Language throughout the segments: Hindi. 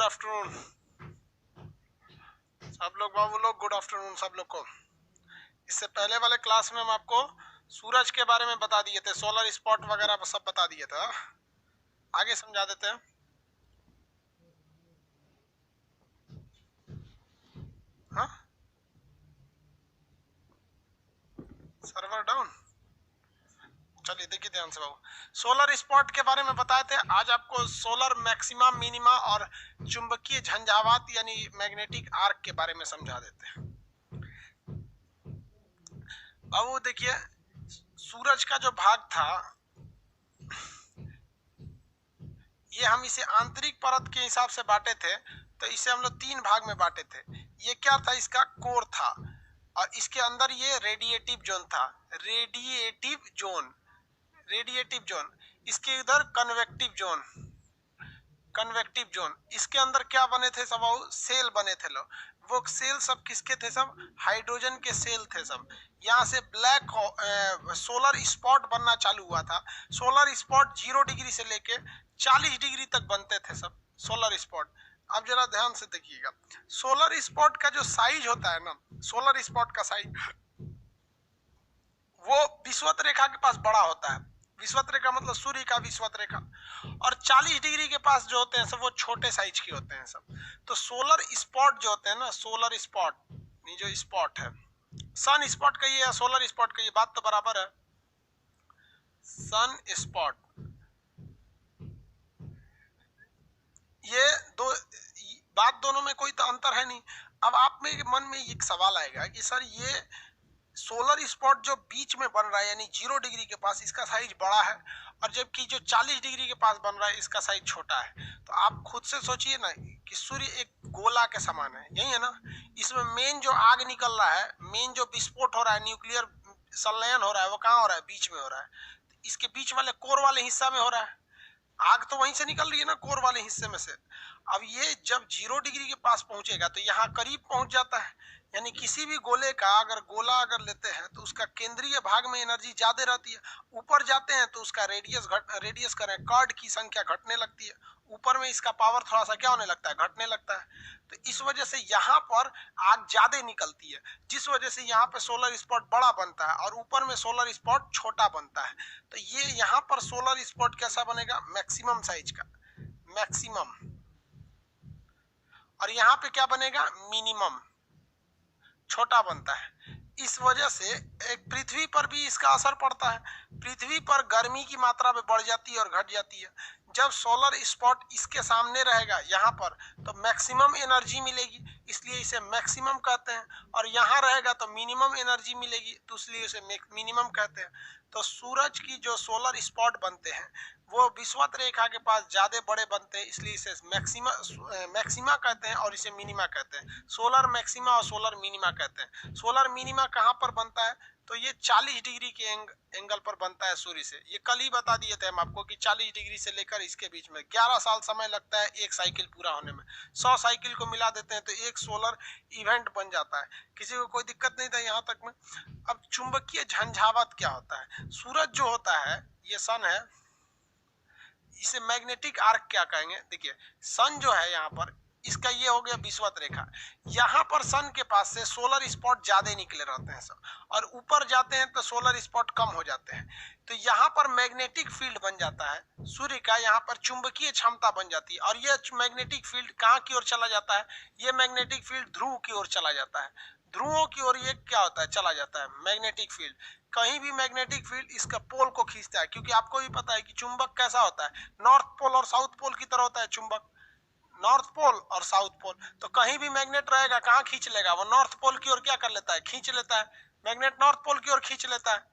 आफ्टरनून सब लोग, बाबू लोग गुड आफ्टरनून सब लोग को। इससे पहले वाले क्लास में हम आपको सूरज के बारे में बता दिए थे, सोलर स्पॉट वगैरह सब बता दिए थे। आगे समझा देते हैं। हाँ, सर्वर डाउन, चलिए देखिए ध्यान से बाबू। सोलर स्पॉट के बारे में बताए थे। आज आपको सोलर मैक्सिमा, मिनिमा और चुंबकीय झंझावात यानी मैग्नेटिक आर्क के बारे में समझा देते हैं। बाबू देखिए, सूरज का जो भाग था ये हम इसे आंतरिक परत के हिसाब से बांटे थे, तो इसे हम लोग 3 भाग में बांटे थे। ये क्या था, इसका कोर था और इसके अंदर ये रेडिएटिव जोन था, रेडिएटिव जोन, इसके इधर कन्वेक्टिव जोन, इसके अंदर क्या बने थे सब, सेल बने थे लोग। वो सेल सब किसके थे, सब हाइड्रोजन के सेल थे सब। यहाँ से ब्लैक सोलर स्पॉट बनना चालू हुआ था। सोलर स्पॉट 0 डिग्री से लेके 40 डिग्री तक बनते थे सब सोलर स्पॉट। अब जरा ध्यान से देखिएगा, सोलर स्पॉट का जो साइज होता है ना, सोलर स्पॉट का साइज वो विषुवत रेखा के पास बड़ा होता है। विषुवत रेखा मतलब सूर्य का विषुवत रेखा, और 40 डिग्री के पास जो होते हैं सब वो छोटे साइज के होते हैं सब। तो सोलर स्पॉट जो होते हैं ना, सोलर स्पॉट, ये जो स्पॉट है, सन स्पॉट कहिए या सोलर स्पॉट कहिए, बात तो बराबर है। सन स्पॉट, ये दो बात, दोनों में कोई तो अंतर है नहीं। अब आप में मन में एक सवाल आएगा कि सर ये सोलर स्पॉट जो बीच में बन रहा है यानी 0 डिग्री के पास, इसका साइज बड़ा है, और जबकि जो 40 डिग्री के पास बन रहा है इसका साइज छोटा है। तो आप खुद से सोचिए ना कि सूर्य एक गोला के समान है, यही है ना। इसमें मेन जो आग निकल रहा है, मेन जो विस्फोट हो रहा है, न्यूक्लियर संलयन हो रहा है, वो कहाँ हो रहा है, बीच में हो रहा है। तो इसके बीच वाले कोर वाले हिस्सा में हो रहा है, आग तो वहीं से निकल रही है ना, कोर वाले हिस्से में से। अब ये जब 0 डिग्री के पास पहुंचेगा तो यहाँ करीब पहुंच जाता है, यानी किसी भी गोले का गोला अगर लेते हैं तो उसका केंद्रीय भाग में एनर्जी ज्यादा रहती है। ऊपर जाते हैं तो उसका रेडियस करें कार्ड की संख्या घटने लगती है, ऊपर में इसका पावर थोड़ा सा क्या होने लगता है, घटने लगता है। तो इस वजह से यहाँ पर आग ज्यादा निकलती है, जिस वजह से यहाँ पे सोलर स्पॉट बड़ा बनता है और ऊपर में सोलर स्पॉट छोटा बनता है। तो ये यहाँ पर सोलर स्पॉट कैसा बनेगा, मैक्सिमम साइज का, मैक्सिमम, और यहाँ पे क्या बनेगा, मिनिमम, छोटा बनता है। इस वजह से एक पृथ्वी पर भी इसका असर पड़ता है। पृथ्वी पर गर्मी की मात्रा में बढ़ जाती है और घट जाती है। जब सोलर स्पॉट इसके सामने रहेगा यहाँ पर तो मैक्सिमम एनर्जी मिलेगी, इसलिए इसे मैक्सिमम कहते हैं, और यहाँ रहेगा तो मिनिमम एनर्जी मिलेगी, तो इसलिए इसे मिनिमम कहते हैं। तो सूरज की जो सोलर स्पॉट बनते हैं वो विषुवत रेखा के पास ज्यादा बड़े बनते हैं, इसलिए इसे मैक्सिमा कहते हैं और इसे मिनिमा कहते हैं। सोलर मैक्सिमा और सोलर मिनिमा कहते हैं। सोलर मिनिमा कहाँ पर बनता है, तो ये 40 डिग्री के एंगल पर बनता है सूर्य से। ये कल ही बता दिए थे हम आपको कि 40 डिग्री से लेकर इसके बीच में 11 साल समय लगता है एक साइकिल पूरा होने में। 100 साइकिल को मिला देते हैं तो एक सोलर इवेंट बन जाता है, किसी को कोई दिक्कत नहीं था यहाँ तक में। अब चुंबकीय झंझावात क्या होता है, सूरज जो होता है, ये सन है, इसे मैग्नेटिक आर्क क्या कहेंगे। देखिए सन जो है यहाँ पर, इसका ये हो गया विषुवत रेखा, यहाँ पर सन के पास से सोलर स्पॉट ज्यादा निकले रहते हैं सब, और ऊपर जाते हैं तो सोलर स्पॉट कम हो जाते हैं। तो यहाँ पर मैग्नेटिक फील्ड बन जाता है सूर्य का, यहाँ पर चुंबकीय क्षमता बन जाती है, और ये मैग्नेटिक फील्ड कहाँ की ओर चला जाता है, ये मैग्नेटिक फील्ड ध्रुव की ओर चला जाता है। ध्रुवों की ओर ये क्या होता है, चला जाता है मैग्नेटिक फील्ड। कहीं भी मैग्नेटिक फील्ड इसका पोल को खींचता है, क्योंकि आपको भी पता है कि चुंबक कैसा होता है, नॉर्थ पोल और साउथ पोल की तरह होता है चुंबक, नॉर्थ पोल और साउथ पोल। तो कहीं भी मैग्नेट रहेगा कहाँ खींच लेगा, वो नॉर्थ पोल की ओर क्या कर लेता है, खींच लेता है। मैग्नेट नॉर्थ पोल की ओर खींच लेता है।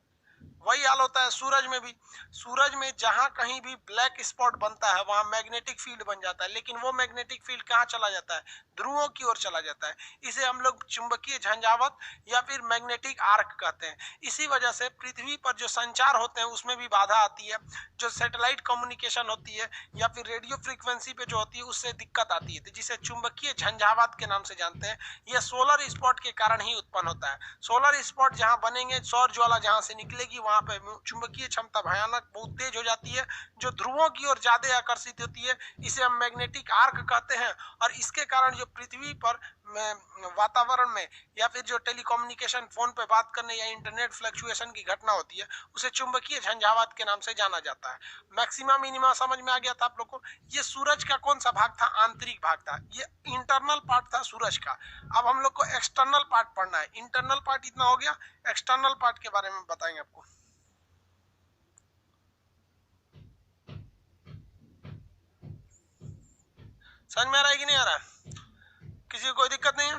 वही हाल होता है सूरज में भी। सूरज में जहां कहीं भी ब्लैक स्पॉट बनता है वहां मैग्नेटिक फील्ड बन जाता है, लेकिन वो मैग्नेटिक फील्ड कहाँ चला जाता है, ध्रुवों की ओर चला जाता है। इसे हम लोग चुंबकीय झंझावात या फिर मैग्नेटिक आर्क कहते हैं। इसी वजह से पृथ्वी पर जो संचार होते हैं उसमें भी बाधा आती है, जो सैटेलाइट कम्युनिकेशन होती है या फिर रेडियो फ्रीक्वेंसी पे जो होती है उससे दिक्कत आती है, जिसे चुंबकीय झंझावात के नाम से जानते हैं। यह सोलर स्पॉट के कारण ही उत्पन्न होता है। सोलर स्पॉट जहां बनेंगे, सौर ज्वाला जहां से निकलेगी वहां पे चुंबकीय क्षमता भयानक बहुत तेज हो जाती है, जो ध्रुवों की ओर ज्यादा आकर्षित होती है। इसे हम मैग्नेटिक आर्क कहते हैं। और इसके कारण जो पृथ्वी पर वातावरण में या फिर जो टेलीकम्युनिकेशन फोन पे बात करने या इंटरनेट फ्लक्चुएशन की घटना होती है, उसे चुंबकीय झंझावात के नाम से जाना जाता है। मैक्सिमा मिनिमा समझ में आ गया था आप लोग को। ये सूरज का कौन सा भाग था? आंतरिक भाग था। ये इंटरनल पार्ट था सूरज का। अब हम लोग को एक्सटर्नल पार्ट पढ़ना है। इंटरनल पार्ट इतना हो गया, एक्सटर्नल पार्ट के बारे में बताएंगे आपको। समझ में आ रहा है कि नहीं आ रहा है? किसी को कोई दिक्कत नहीं है?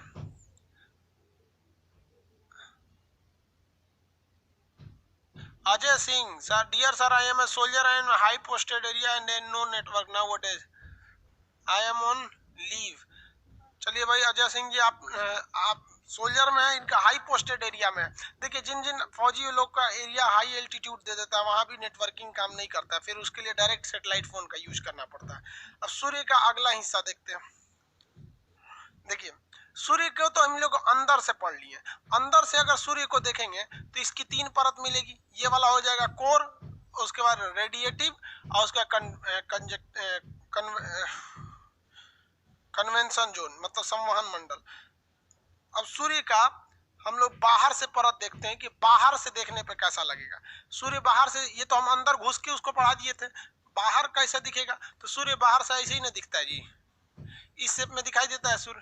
Ajay Singh, sir, dear sir, I am a soldier and high posted area and no network nowadays. I am on leave. चलिए भाई अजय सिंह जी, आप सोल्जर में हैं, इनका हाई पोस्टेड एरिया में। देखिए जिन जिन फौजी लोग का एरिया हाई एल्टीट्यूड दे देता है वहां भी नेटवर्किंग काम नहीं करता है, फिर उसके लिए डायरेक्ट सैटेलाइट फोन का यूज करना पड़ता है। अब सूर्य का अगला हिस्सा देखते हैं। देखिए सूर्य को तो हम लोग अंदर से पढ़ लिए। अंदर से अगर सूर्य को देखेंगे तो इसकी 3 परत मिलेगी। ये वाला हो जाएगा कोर, उसके बाद रेडिएटिव और उसका कन्वेंशन जोन, मतलब संवहन मंडल। अब सूर्य का हम लोग बाहर से परत देखते हैं कि बाहर से देखने पे कैसा लगेगा। सूर्य बाहर से, ये तो हम अंदर घुस के उसको पढ़ा दिए थे, बाहर कैसे दिखेगा? तो सूर्य बाहर से ऐसे ही ना दिखता है जी, इस शेप में दिखाई देता है सूर्य।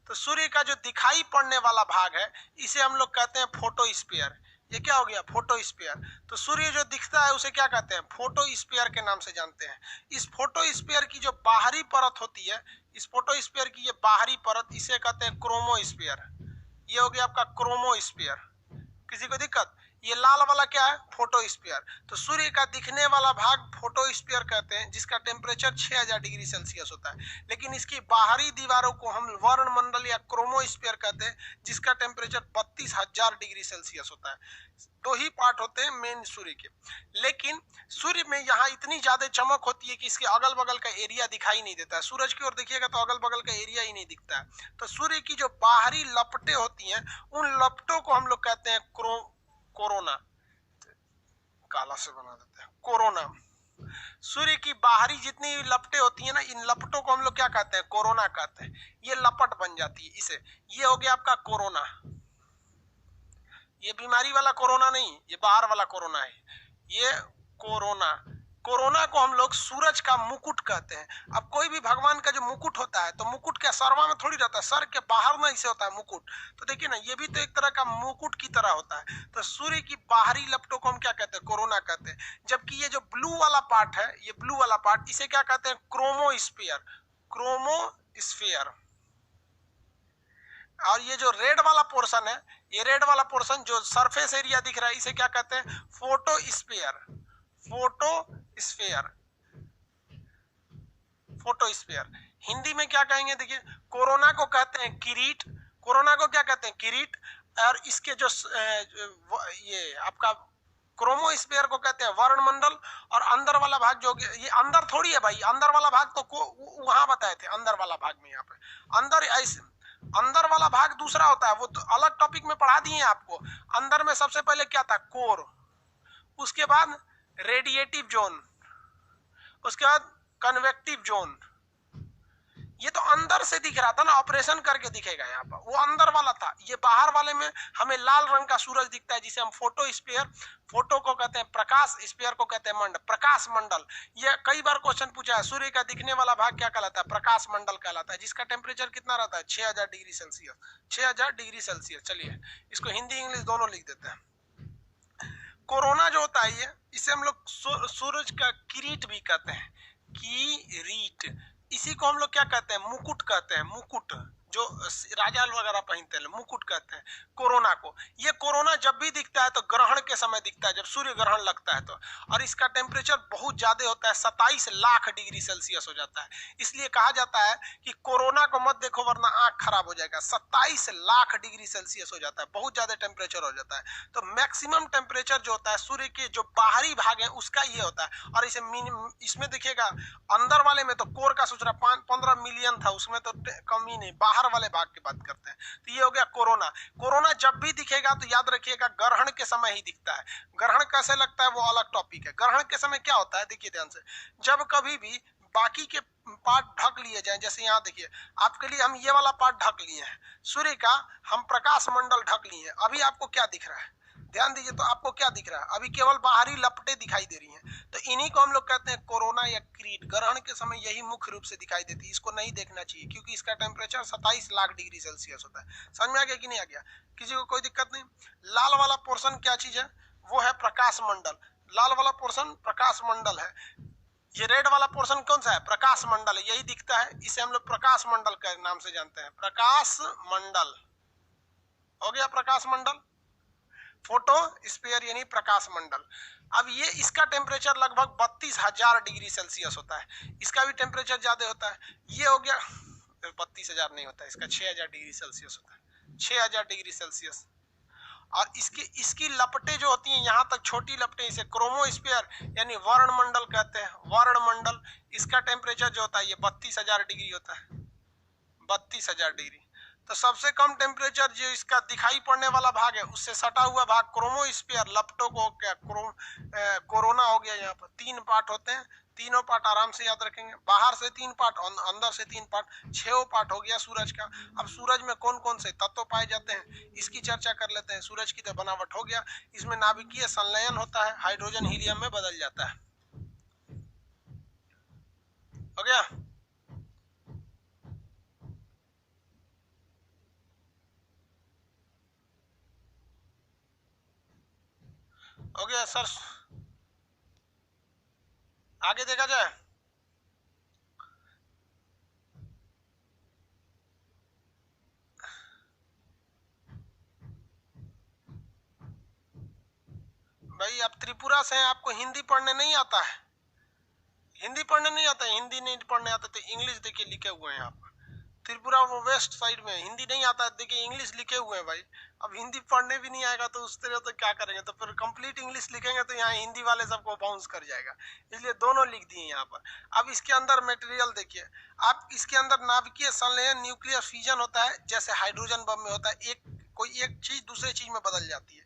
तो सूर्य का जो दिखाई पड़ने वाला भाग है इसे हम लोग कहते हैं फोटोस्फीयर। ये क्या हो गया? फोटोस्फीयर। तो सूर्य जो दिखता है उसे क्या कहते हैं? फोटोस्फीयर के नाम से जानते हैं। इस फोटोस्फीयर की जो बाहरी परत होती है, इस फोटोस्फीयर की ये बाहरी परत, इसे कहते हैं क्रोमोस्फीयर। ये हो गया आपका क्रोमोस्फीयर। किसी को दिक्कत? ये लाल वाला क्या है? फोटोस्फीयर। तो सूर्य का दिखने वाला भाग फोटोस्फीयर कहते हैं, जिसका टेम्परेचर 6000 डिग्री सेल्सियस होता है। लेकिन इसकी बाहरी दीवारों को हम वर्णमंडल या क्रोमोस्फीयर कहते हैं, जिसका टेम्परेचर 32000 डिग्री सेल्सियस होता है। 2 ही पार्ट होते हैं मेन सूर्य के। लेकिन सूर्य में यहाँ इतनी ज्यादा चमक होती है कि इसके अगल बगल का एरिया दिखाई नहीं देता है। सूरज की ओर देखिएगा तो अगल बगल का एरिया ही नहीं दिखता है। तो सूर्य की जो बाहरी लपटें होती हैं, उन लपटों को हम लोग कहते हैं कोरोना। काला से बना देते हैं, कोरोना। सूर्य की बाहरी जितनी लपटें होती है ना, इन लपटों को हम लोग क्या कहते हैं? कोरोना कहते हैं। ये लपट बन जाती है इसे। ये हो गया आपका कोरोना। ये बीमारी वाला कोरोना नहीं, ये बाहर वाला कोरोना है। ये कोरोना। कोरोना को हम लोग सूरज का मुकुट कहते हैं। अब कोई भी भगवान का जो मुकुट होता है, तो मुकुट क्या सरवा में थोड़ी रहता है, सर के बाहर में इसे होता है मुकुट। तो देखिए ना, ये भी तो एक तरह का मुकुट की तरह होता है। तो सूर्य की बाहरी लपटों को हम क्या कहते हैं? कोरोना कहते हैं। जबकि ये जो ब्लू वाला पार्ट है, ये ब्लू वाला पार्ट, इसे क्या कहते हैं? क्रोमोस्फीयर। क्रोमोस्फीयर। और ये जो रेड वाला पोर्शन है, ये रेड वाला पोर्शन जो सरफेस एरिया दिख रहा है, इसे क्या कहते हैं? फोटोस्फीयर। फोटोस्फीयर। फोटोस्फीयर। हिंदी में क्या कहेंगे? देखिए, कोरोना को कहते हैं किरीट। कोरोना को क्या कहते हैं? किरीट। और इसके जो ये आपका क्रोमोस्फीयर को कहते हैं वर्णमंडल। और अंदर वाला भाग जो, ये अंदर थोड़ी है भाई, अंदर वाला भाग तो वहां बताए थे, अंदर वाला भाग में। यहाँ पे अंदर ऐसे, अंदर वाला भाग दूसरा होता है, वो तो अलग टॉपिक में पढ़ा दिए आपको। अंदर में सबसे पहले क्या था? कोर। उसके बाद रेडिएटिव जोन, उसके बाद कन्वेक्टिव जोन। ये तो अंदर से दिख रहा था ना, ऑपरेशन करके दिखेगा यहाँ पर, वो अंदर वाला था। ये बाहर वाले में हमें लाल रंग का सूरज दिखता है, जिसे हम फोटोस्फीयर, फोटो को कहते हैं प्रकाश, स्फीयर को कहते हैं मंडल, प्रकाश मंडल। ये कई बार क्वेश्चन पूछा है, सूर्य का दिखने वाला भाग क्या कहलाता है? प्रकाश मंडल कहलाता है, जिसका टेम्परेचर कितना रहता है? 6000 डिग्री सेल्सियस। 6000 degree Celsius. चलिए इसको हिंदी इंग्लिश दोनों लिख देते हैं। कोरोना जो होता है ये, इसे हम लोग सूरज का किरीट भी कहते हैं, किरीट। इसी को हम लोग क्या कहते हैं? मुकुट कहते हैं। मुकुट जो राजा वगैरह पहनते हैं, मुकुट कहते हैं कोरोना को। ये कोरोना जब भी दिखता है तो ग्रहण के समय दिखता है, जब सूर्य ग्रहण लगता है तो। और इसका टेम्परेचर बहुत ज्यादा होता है, 27 लाख डिग्री सेल्सियस हो जाता है। इसलिए कहा जाता है कि कोरोना को मत देखो वरना आंख खराब हो जाएगा। 27 लाख डिग्री सेल्सियस हो जाता है, बहुत ज्यादा टेम्परेचर हो जाता है। तो मैक्सिमम टेम्परेचर जो होता है सूर्य के जो बाहरी भाग है उसका ये होता है। और इसे इसमें दिखेगा, अंदर वाले में तो कोर का सोच रहा 15 मिलियन था, उसमें तो कमी नहीं। बाहर बाहर वाले भाग की बात करते हैं। तो ये हो गया कोरोना। कोरोना जब भी दिखेगा तो याद रखिएगा ग्रहण के समय ही दिखता है। ग्रहण कैसे लगता है वो अलग टॉपिक है। ग्रहण के समय क्या होता है देखिए ध्यान से, जब कभी भी बाकी के पार्ट ढक लिए जाए, जैसे यहाँ देखिए आपके लिए हम ये वाला पार्ट ढक लिए हैं, सूर्य का हम प्रकाश मंडल ढक लिए हैं, अभी आपको क्या दिख रहा है, ध्यान दीजिए तो आपको क्या दिख रहा है, अभी केवल बाहरी लपटें दिखाई दे रही हैं। तो इन्हीं को हम लोग कहते हैं कोरोना या क्रीट। ग्रहण के समय यही मुख्य रूप से दिखाई देती है, इसको नहीं देखना चाहिए क्योंकि इसका टेम्परेचर 27 लाख डिग्री सेल्सियस होता है। समझ में आ गया कि नहीं आ गया, किसी को कोई दिक्कत नहीं। लाल वाला पोर्शन क्या चीज है, वो है प्रकाश मंडल। लाल वाला पोर्शन प्रकाश मंडल है। ये रेड वाला पोर्शन कौन सा है, प्रकाश मंडल है, यही दिखता है, इसे हम लोग प्रकाश मंडल के नाम से जानते हैं। प्रकाश मंडल हो गया, प्रकाश मंडल, फोटो स्फीयर यानी प्रकाश मंडल। अब ये इसका टेम्परेचर लगभग 32,000 डिग्री सेल्सियस होता है, इसका भी टेम्परेचर ज्यादा होता है। ये हो गया 32,000 नहीं होता है, इसका 6,000 डिग्री सेल्सियस होता है, 6,000 डिग्री सेल्सियस। और इसकी लपटें जो होती हैं यहाँ तक छोटी लपटें, इसे क्रोमोस्फीयर यानी वर्णमंडल कहते हैं। वर्णमंडल, इसका टेम्परेचर जो होता है ये 32,000 डिग्री होता है, 32,000 डिग्री। तो सबसे कम टेम्परेचर जो इसका दिखाई पड़ने वाला भाग है उससे सटा हुआ भाग क्रोमोस्फीयर, लपटों को क्या कोरोना हो गया। यहाँ पर 3 पार्ट होते हैं, तीनों पार्ट आराम से याद रखेंगे, बाहर से 3 पार्ट, अंदर से 3 पार्ट, 6 पार्ट हो गया सूरज का। अब सूरज में कौन कौन से तत्व पाए जाते हैं इसकी चर्चा कर लेते हैं। सूरज की तो बनावट हो गया, इसमें नाभिकीय संलयन होता है, हाइड्रोजन हीलियम में बदल जाता है, हो गया। हो गया सर, आगे देखा जाए। भाई आप त्रिपुरा से हैं, आपको हिंदी पढ़ने नहीं आता है, हिंदी पढ़ने नहीं आता है, हिंदी नहीं पढ़ने आता तो इंग्लिश देखिए लिखे हुए हैं यहाँ पर। त्रिपुरा वो वेस्ट साइड में, हिंदी नहीं आता है, देखिए इंग्लिश लिखे हुए हैं भाई। अब हिंदी पढ़ने भी नहीं आएगा तो उस तरह तो क्या करेंगे, तो फिर कंप्लीट इंग्लिश लिखेंगे तो यहाँ हिंदी वाले सबको बाउंस कर जाएगा, इसलिए दोनों लिख दिए यहाँ पर। अब इसके अंदर मटेरियल देखिए आप, इसके अंदर नाभिकीय संलयन, न्यूक्लियर फ्यूजन होता है, जैसे हाइड्रोजन बम में होता है, कोई एक चीज दूसरे चीज में बदल जाती है।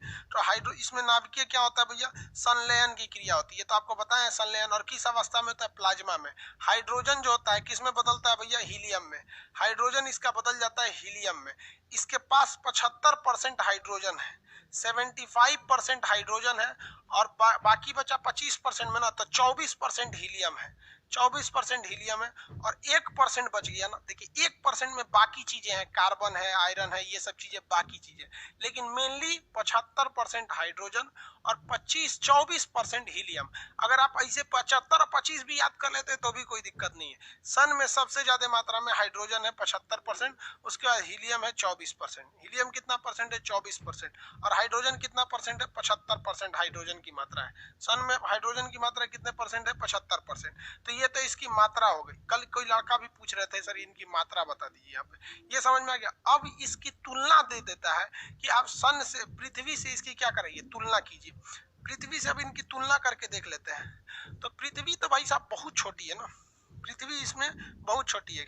तो इसमें नाभिकीय क्या होता है भैया, संलयन की क्रिया होती है। तो आपको पता है संलयन और किस अवस्था में होता है, प्लाज्मा में। हाइड्रोजन जो होता है किस में बदलता है भैया, हीलियम में। हाइड्रोजन इसका बदल जाता है हीलियम में। इसके पास 75% हाइड्रोजन है, 75% हाइड्रोजन है, और बाकी बचा 25% में ना, तो 24% हीलियम है, 24% हीलियम है, और 1% बच गया ना। देखिए 1% में बाकी चीजें हैं, कार्बन है, आयरन है, ये सब चीजें बाकी चीजें, लेकिन मेनली 75% हाइड्रोजन और 24% हीलियम। अगर आप ऐसे 75 और 25 भी याद कर लेते तो भी कोई दिक्कत नहीं है। सन में सबसे ज्यादा मात्रा में हाइड्रोजन है 75%, उसके बाद हीलियम है 24%। हीलियम कितना परसेंट है, 24%, और हाइड्रोजन कितना परसेंट है, 75% हाइड्रोजन की मात्रा है। सन में हाइड्रोजन की मात्रा कितने परसेंट है, 75%। तो ये तो इसकी मात्रा हो गई। कल कोई लड़का भी पूछ रहे थे सर इनकी मात्रा बता दीजिए, आप ये समझ में आ गया। अब इसकी तुलना दे देता है कि आप सन से, पृथ्वी से इसकी क्या करेंगे, तुलना कीजिए। पृथ्वी से अब इनकी तुलना करके देख लेते हैं। तो पृथ्वी तो भाई साहब बहुत छोटी है ना, पृथ्वी इसमें बहुत छोटी है।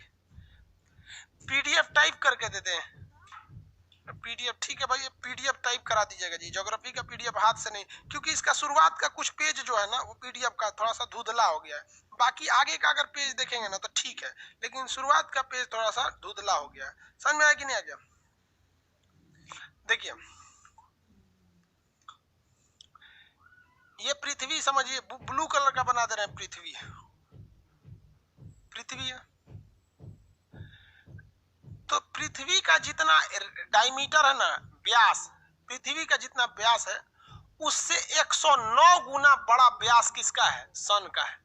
पीडीएफ टाइप करके देते हैं, पीडीएफ, ठीक है भाई, पीडीएफ टाइप करा दीजिएगा जी। ज्योग्राफी का पीडीएफ हाथ से नहीं, क्योंकि इसका शुरुआत का कुछ पेज जो है ना वो पीडीएफ का थोड़ा सा धुंधला हो गया है। बाकी आगे का अगर पेज देखेंगे ना तो ठीक है, लेकिन शुरुआत का पेज थोड़ा सा धुंधला हो गया है। समझ में आया कि नहीं आ गया। देखिए ये पृथ्वी समझिए, ब्लू कलर का बना दे रहे हैं, पृथ्वी, पृथ्वी है। तो पृथ्वी का जितना डायमीटर है ना, व्यास, पृथ्वी का जितना व्यास है उससे 109 गुना बड़ा व्यास किसका है, सन का है।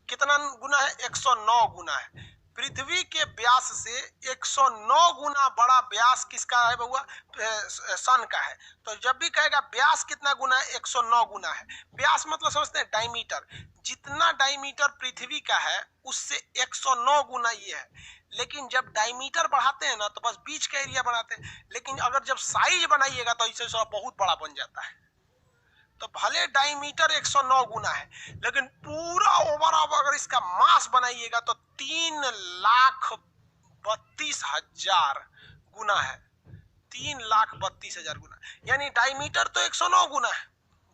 कितना गुना है, 109 गुना है। पृथ्वी के व्यास से 109 गुना बड़ा व्यास किसका है बउआ, सन का है। तो जब भी कहेगा व्यास कितना गुना है, 109 गुना है। व्यास मतलब समझते हैं डायमीटर, जितना डायमीटर पृथ्वी का है उससे 109 गुना ये है। लेकिन जब डायमीटर बढ़ाते हैं ना तो बस बीच का एरिया बढ़ाते हैं, लेकिन अगर जब साइज बनाइएगा तो इससे बहुत बड़ा बन जाता है। तो भले डायमीटर 109 गुना है, लेकिन पूरा ओवरऑल अगर इसका मास बनाइएगा तो 3 लाख 3,32,000 गुना है, 3,32,000 गुना, यानी डायमीटर तो 109 गुना है,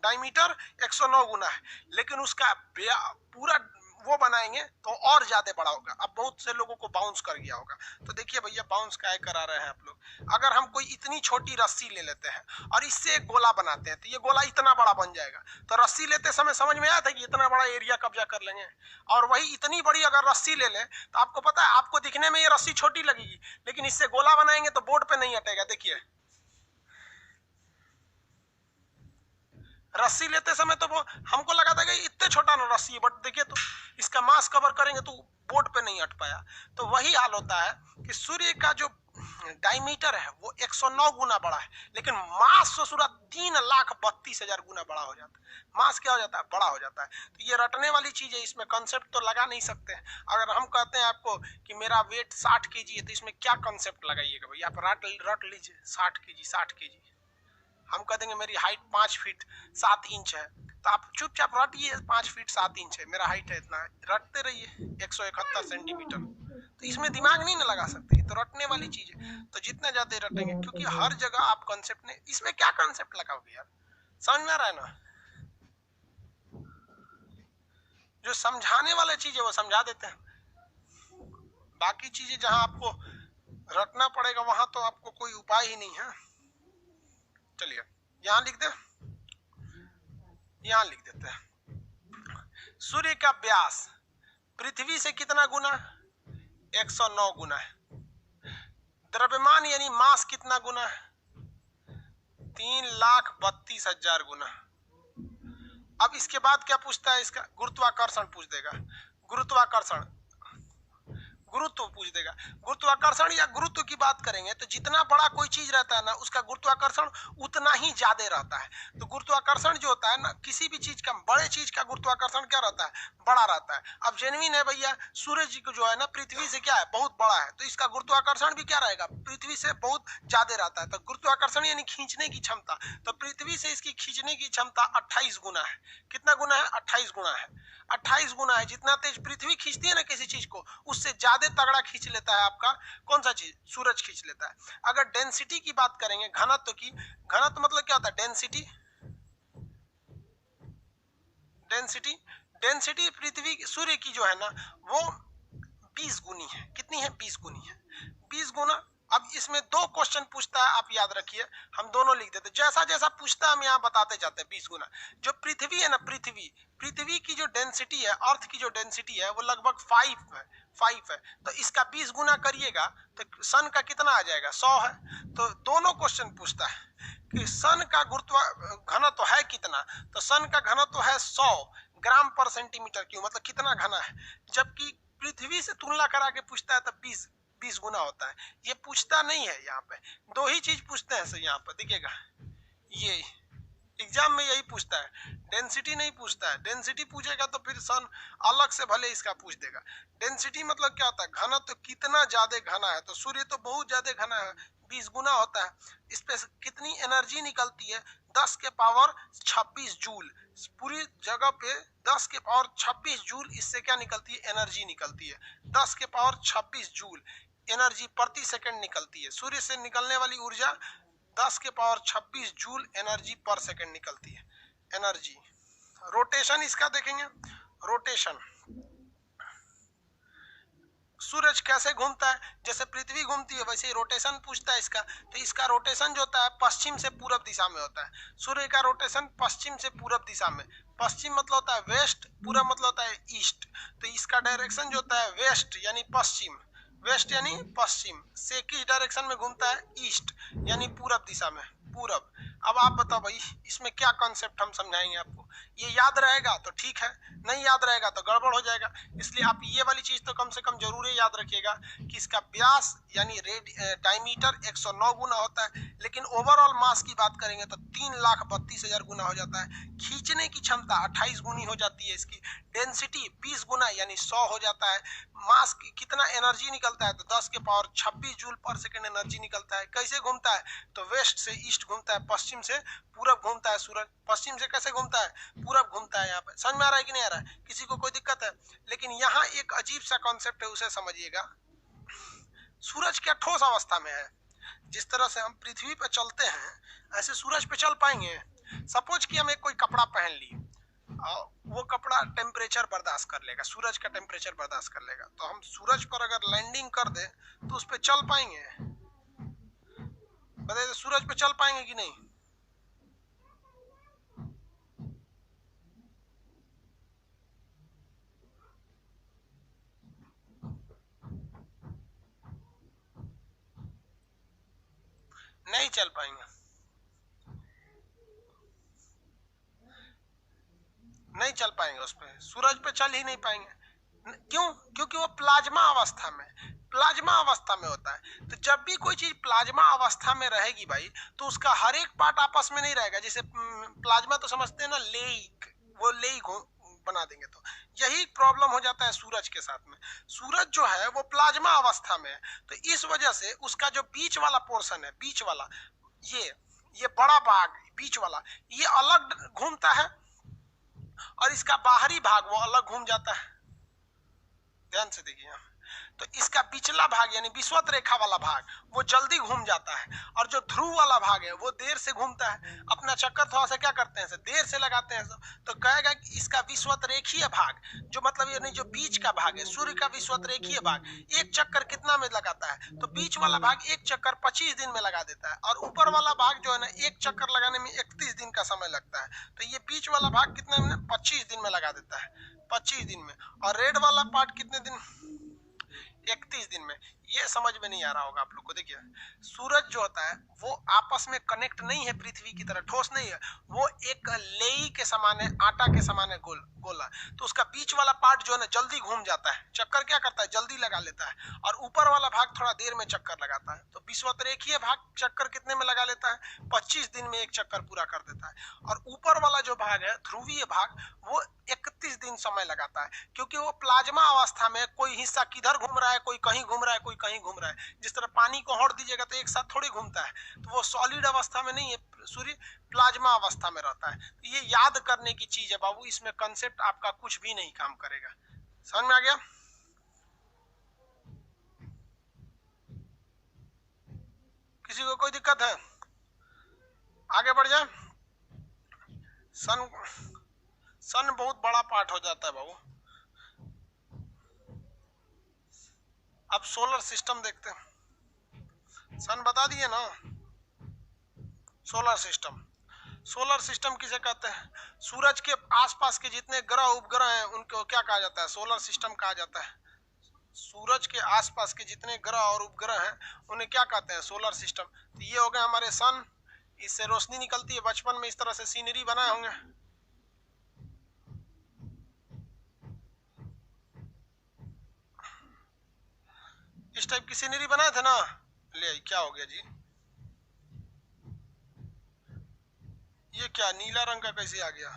डायमीटर 109 गुना है, लेकिन उसका पूरा वो बनाएंगे तो और ज्यादा बड़ा होगा। अब बहुत से लोगों को बाउंस कर गया होगा, तो देखिए भैया बाउंस क्या करा रहे हैं आप लोग। अगर हम कोई इतनी छोटी रस्सी ले लेते हैं और इससे एक गोला बनाते हैं तो ये गोला इतना बड़ा बन जाएगा। तो रस्सी लेते समय समझ में आया था कि इतना बड़ा एरिया कब्जा कर लेंगे, और वही इतनी बड़ी अगर रस्सी ले लें तो आपको पता है, आपको दिखने में ये रस्सी छोटी लगेगी, लेकिन इससे गोला बनाएंगे तो बोर्ड पे नहीं हटेगा। देखिए रस्सी लेते समय तो वो हमको लगा था कि इतने छोटा ना रस्सी है, बट देखिए तो इसका मास कवर करेंगे तो बोर्ड पे नहीं हट पाया। तो वही हाल होता है कि सूर्य का जो डायमीटर है वो 109 गुना बड़ा है, लेकिन मास तो सूर्य 3,32,000 गुना बड़ा हो जाता है। मास क्या हो जाता है? बड़ा हो जाता है। तो ये रटने वाली चीज है, इसमें कंसेप्ट तो लगा नहीं सकते। अगर हम कहते हैं आपको कि मेरा वेट 60 kg है, तो इसमें क्या कंसेप्ट लगाइएगा भैया? आप रट लीजिए 60 kg, 60 kg। हम कह देंगे मेरी हाइट 5 फीट 7 इंच है, तो आप चुपचाप रटिए 5 फीट 7 इंच है, मेरा हाइट है इतना, रटते रहिए 171 सेंटीमीटर। तो इसमें दिमाग नहीं ना लगा सकते, तो रटने वाली चीज है। तो जितना ज्यादा रटेंगे, क्योंकि हर जगह आप कंसेप्ट ने, इसमें क्या कंसेप्ट लगाओगे यार? समझ में आ रहा है ना? जो समझाने वाला चीज है वो समझा देते हैं, बाकी चीजें जहां आपको रटना पड़ेगा वहां तो आपको कोई उपाय ही नहीं है। चलिए यहां लिख दे, यहां लिख देते हैं। सूर्य का व्यास पृथ्वी से कितना गुना? 109 गुना है। द्रव्यमान यानी मास कितना गुना है? 3,32,000 गुना। अब इसके बाद क्या पूछता है? इसका गुरुत्वाकर्षण पूछ देगा। गुरुत्वाकर्षण, गुरुत्व पूछ देगा। गुरुत्वाकर्षण या गुरुत्व की बात करेंगे तो जितना बड़ा कोई चीज रहता है ना, उसका गुरुत्वाकर्षण उतना ही ज्यादा रहता है। तो गुरुत्वाकर्षण जो होता है ना, किसी भी चीज का, बड़े चीज का गुरुत्वाकर्षण क्या रहता है? बड़ा रहता है। अब जेन्युइन है भैया, सूरज जी को जो है ना पृथ्वी से क्या है? बहुत बड़ा है, तो इसका गुरुत्वाकर्षण भी क्या रहेगा? पृथ्वी से बहुत ज्यादा रहता है। तो गुरुत्वाकर्षण यानी खींचने की क्षमता, तो पृथ्वी से इसकी खींचने की क्षमता 28 गुना है। कितना गुना है? 28 गुना है। 28 गुना है। जितना तेज पृथ्वी खींचती है ना किसी चीज को, उससे ज्यादा तगड़ा खींच लेता है आपका कौन सा चीज? सूरज खींच लेता है। अगर डेंसिटी की बात करेंगे, घनत्व की, घनत्व मतलब क्या होता है? डेंसिटी, डेंसिटी, डेंसिटी पृथ्वी सूर्य की जो है ना वो 20 गुनी है। कितनी है? 20 गुनी है। 20 गुना। अब इसमें दो क्वेश्चन पूछता है, आप याद रखिए, हम दोनों लिख देते, जैसा जैसा पूछता है हम यहाँ बताते जाते हैं। 20 गुना। जो पृथ्वी है ना, पृथ्वी की जो डेंसिटी है, अर्थ की जो डेंसिटी है वो लगभग 5 है। तो इसका 20 गुना करिएगा तो सन का कितना आ जाएगा? 100 है। तो दोनों क्वेश्चन पूछता है कि सन का घनत्व है कितना? तो सन का घनत्व है 100 ग्राम पर सेंटीमीटर क्यूब, मतलब कितना घना है। जबकि पृथ्वी से तुलना करा के पूछता है तो 20 गुना होता है। ये पूछता नहीं है यहाँ पे, दो ही चीज पूछते हैं सर यहाँ पे, देखिएगा ये एग्जाम में यही पूछता है, डेंसिटी नहीं पूछता है। डेंसिटी पूछेगा तो फिर सन अलग से भले इसका पूछ देगा। डेंसिटी मतलब क्या होता है? घनत्व, कितना ज्यादा घना है। तो सूर्य तो बहुत ज्यादा घना है, 20 गुना होता है। इस पे कितनी एनर्जी निकलती है? 10 के पावर 26 जूल। पूरी जगह पे 10 के पावर 26 जूल इससे क्या निकलती है? एनर्जी निकलती है। 10 के पावर 26 जूल एनर्जी प्रति सेकंड निकलती है। सूर्य से निकलने वाली ऊर्जा 10 के पावर 26 जूल एनर्जी पर सेकंड निकलती है। एनर्जी। रोटेशन इसका देखेंगे, रोटेशन, सूरज कैसे घूमता है? जैसे पृथ्वी घूमती है वैसे ही रोटेशन पूछता है इसका। तो इसका रोटेशन जो होता है पश्चिम से पूरब दिशा में होता है। सूर्य का रोटेशन पश्चिम से पूरब दिशा में। पश्चिम मतलब होता है वेस्ट, पूरब मतलब होता है ईस्ट। तो इसका डायरेक्शन जो होता है वेस्ट यानी पश्चिम, वेस्ट यानी पश्चिम से किस डायरेक्शन में घूमता है? ईस्ट यानी पूरब दिशा में, पूरब। अब आप बताओ भाई इसमें क्या कॉन्सेप्ट हम समझाएंगे आपको? ये याद रहेगा तो ठीक है, नहीं याद रहेगा तो गड़बड़ हो जाएगा। इसलिए आप ये वाली चीज तो कम से कम जरूर याद रखिएगा कि इसका व्यास यानी डायमीटर 109 गुना होता है, लेकिन ओवरऑल मास की बात करेंगे तो 3,32,000 गुना हो जाता है। खींचने की क्षमता 28 गुनी हो जाती है इसकी। डेंसिटी 20 गुना यानी 100 हो जाता है। मास कितना एनर्जी निकलता है? तो 10 के पावर 26 जूल पर सेकंड एनर्जी निकलता है। कैसे घूमता है? तो वेस्ट से ईस्ट घूमता है, पश्चिम से पूरब घूमता है। सूरज पश्चिम से कैसे घूमता है? पूरब घूमता है। यहाँ पे समझ में आ रहा है कि नहीं आ रहा है? किसी को कोई दिक्कत है? लेकिन यहाँ एक अजीब सा कॉन्सेप्ट है, उसे समझिएगा। सूरज क्या ठोस अवस्था में है। जिस तरह से हम पृथ्वी पर चलते हैं ऐसे सूरज पे चल पाएंगे। सपोज कि हम एक कोई कपड़ा पहन लिए और वो कपड़ा टेम्परेचर बर्दाश्त कर लेगा, सूरज का टेम्परेचर बर्दाश्त कर लेगा, तो हम सूरज पर अगर लैंडिंग कर दे तो उस पर चल पाएंगे? बताइए, सूरज पे चल पाएंगे कि नहीं? नहीं चल पाएंगे, नहीं चल पाएंगे, उस पे सूरज पे चल ही नहीं पाएंगे। क्यों? क्योंकि वो प्लाज्मा अवस्था में, प्लाज्मा अवस्था में होता है। तो जब भी कोई चीज प्लाज्मा अवस्था में रहेगी भाई, तो उसका हर एक पार्ट आपस में नहीं रहेगा। जैसे प्लाज्मा तो समझते हैं ना, लेई, वो लेई बना देंगे। तो यही प्रॉब्लम हो जाता है सूरज के साथ में। सूरज जो है वो प्लाज्मा अवस्था में है, तो इस वजह से उसका जो बीच वाला पोर्शन है, बीच वाला ये बड़ा भाग बीच वाला ये अलग घूमता है और इसका बाहरी भाग वो अलग घूम जाता है। ध्यान से देखिए, तो इसका पिछला भाग यानी विषुवत रेखा वाला भाग वो जल्दी घूम जाता है, और जो ध्रुव वाला भाग है वो देर से घूमता है। अपना चक्कर थोड़ा सा क्या करते हैं, देर से लगाते हैं। तो कहेगा कि इसका विषुवत रेखीय भाग, जो मतलब ये नहीं, जो बीच का भाग है सूर्य का विषुवत रेखीय भाग, एक चक्कर कितना में लगाता है? तो बीच वाला भाग एक चक्कर 25 दिन में लगा देता है, और ऊपर वाला भाग जो है ना, एक चक्कर लगाने में 31 दिन का समय लगता है। तो ये बीच वाला भाग कितने में? 25 दिन में लगा देता है, 25 दिन में। और रेड वाला पार्ट कितने दिन? 31 दिन में। ये समझ में नहीं आ रहा होगा आप लोग को। देखिए, सूरज जो होता है वो आपस में कनेक्ट नहीं है पृथ्वी की तरह, ठोस नहीं है। वो एक लेई के समान है, आटा के समान है, गोला। तो उसका बीच वाला पार्ट जो है ना जल्दी घूम जाता है, चक्कर क्या करता है, जल्दी लगा लेता है, और ऊपर वाला भाग थोड़ा देर में चक्कर लगाता है। तो विषुवत रेखीय भाग चक्कर कितने में लगा लेता है? 25 दिन में एक चक्कर पूरा कर देता है। और ऊपर वाला जो भाग है, ध्रुवीय भाग, वो 31 दिन समय लगाता है, क्योंकि वो प्लाज्मा अवस्था में कोई हिस्सा किधर घूम रहा है, कोई कहीं घूम रहा है, कोई कहीं घूम रहा है। जिस तरह पानी को हौड़ दीजिएगा तो एक साथ थोड़ी घूमता है, तो वो सॉलिड अवस्था में नहीं है, सूर्य प्लाज्मा अवस्था में रहता है। तो ये याद करने की चीज है बाबू, इसमें कंसेप्ट आपका कुछ भी नहीं काम करेगा। समझ में आ गया? किसी को कोई दिक्कत है? आगे बढ़ जाए। सन बहुत बड़ा पार्ट हो जाता है बाबू। अब सोलर सिस्टम देखते हैं। सन बता दिए ना। सोलर सिस्टम, सोलर सिस्टम किसे कहते हैं? सूरज के आसपास के जितने ग्रह उपग्रह हैं उनको क्या कहा जाता है? सोलर सिस्टम कहा जाता है। सूरज के आसपास के जितने ग्रह और उपग्रह हैं उन्हें क्या कहते हैं? Solar system. तो ये हो गए हमारे सन, इससे रोशनी निकलती है। बचपन में इस तरह से सीनरी बनाए होंगे, इस टाइप की सीनरी बनाए थे ना। ले क्या हो गया जी, ये क्या नीला रंग का कैसे आ गया?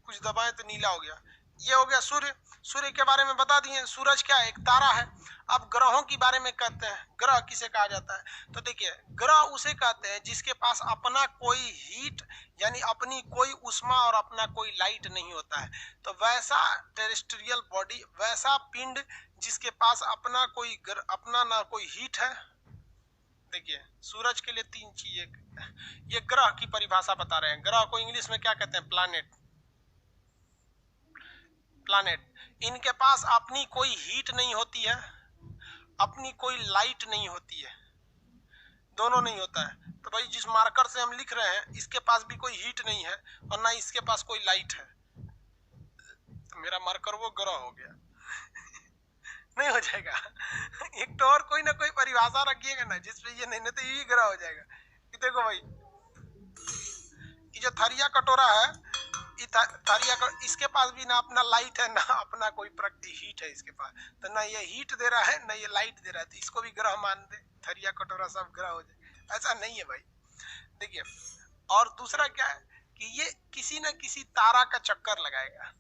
कुछ दबाए तो नीला हो गया। ये हो गया सूर्य। सूर्य के बारे में बता दिए। सूरज क्या है? एक तारा है। अब ग्रहों के बारे में कहते हैं, ग्रह किसे कहा जाता है? तो देखिए, ग्रह उसे कहते हैं जिसके पास अपना कोई हीट यानी अपनी कोई उष्मा और अपना कोई लाइट नहीं होता है। तो वैसा टेरेस्ट्रियल बॉडी, वैसा पिंड जिसके पास अपना ना कोई हीट है। देखिए, सूरज के लिए 3 चीजें। ये ग्रह की परिभाषा बता रहे हैं। ग्रह को इंग्लिश में क्या कहते हैं? प्लैनेट। प्लैनेट। इनके पास अपनी कोई हीट नहीं होती है, अपनी कोई लाइट नहीं होती है, दोनों नहीं होता है। तो भाई जिस मार्कर से हम लिख रहे हैं इसके पास भी कोई हीट नहीं है और ना इसके पास कोई लाइट है। तो मेरा मार्कर वो ग्रह हो गया। नहीं हो जाएगा? एक तो और कोई ना कोई परिभाषा रखिएगा ना जिसपे ये नहीं, तो यही ग्रह हो जाएगा। कि देखो भाई, ये जो थरिया कटोरा है, इसके पास भी ना अपना लाइट है ना अपना कोई प्रकृति हीट है इसके पास। तो ना ये हीट दे रहा है ना ये लाइट दे रहा है, तो इसको भी ग्रह मान दे। थरिया कटोरा सब ग्रह हो जाए, ऐसा नहीं है भाई। देखिए, और दूसरा क्या है कि ये किसी न किसी तारा का चक्कर लगाएगा।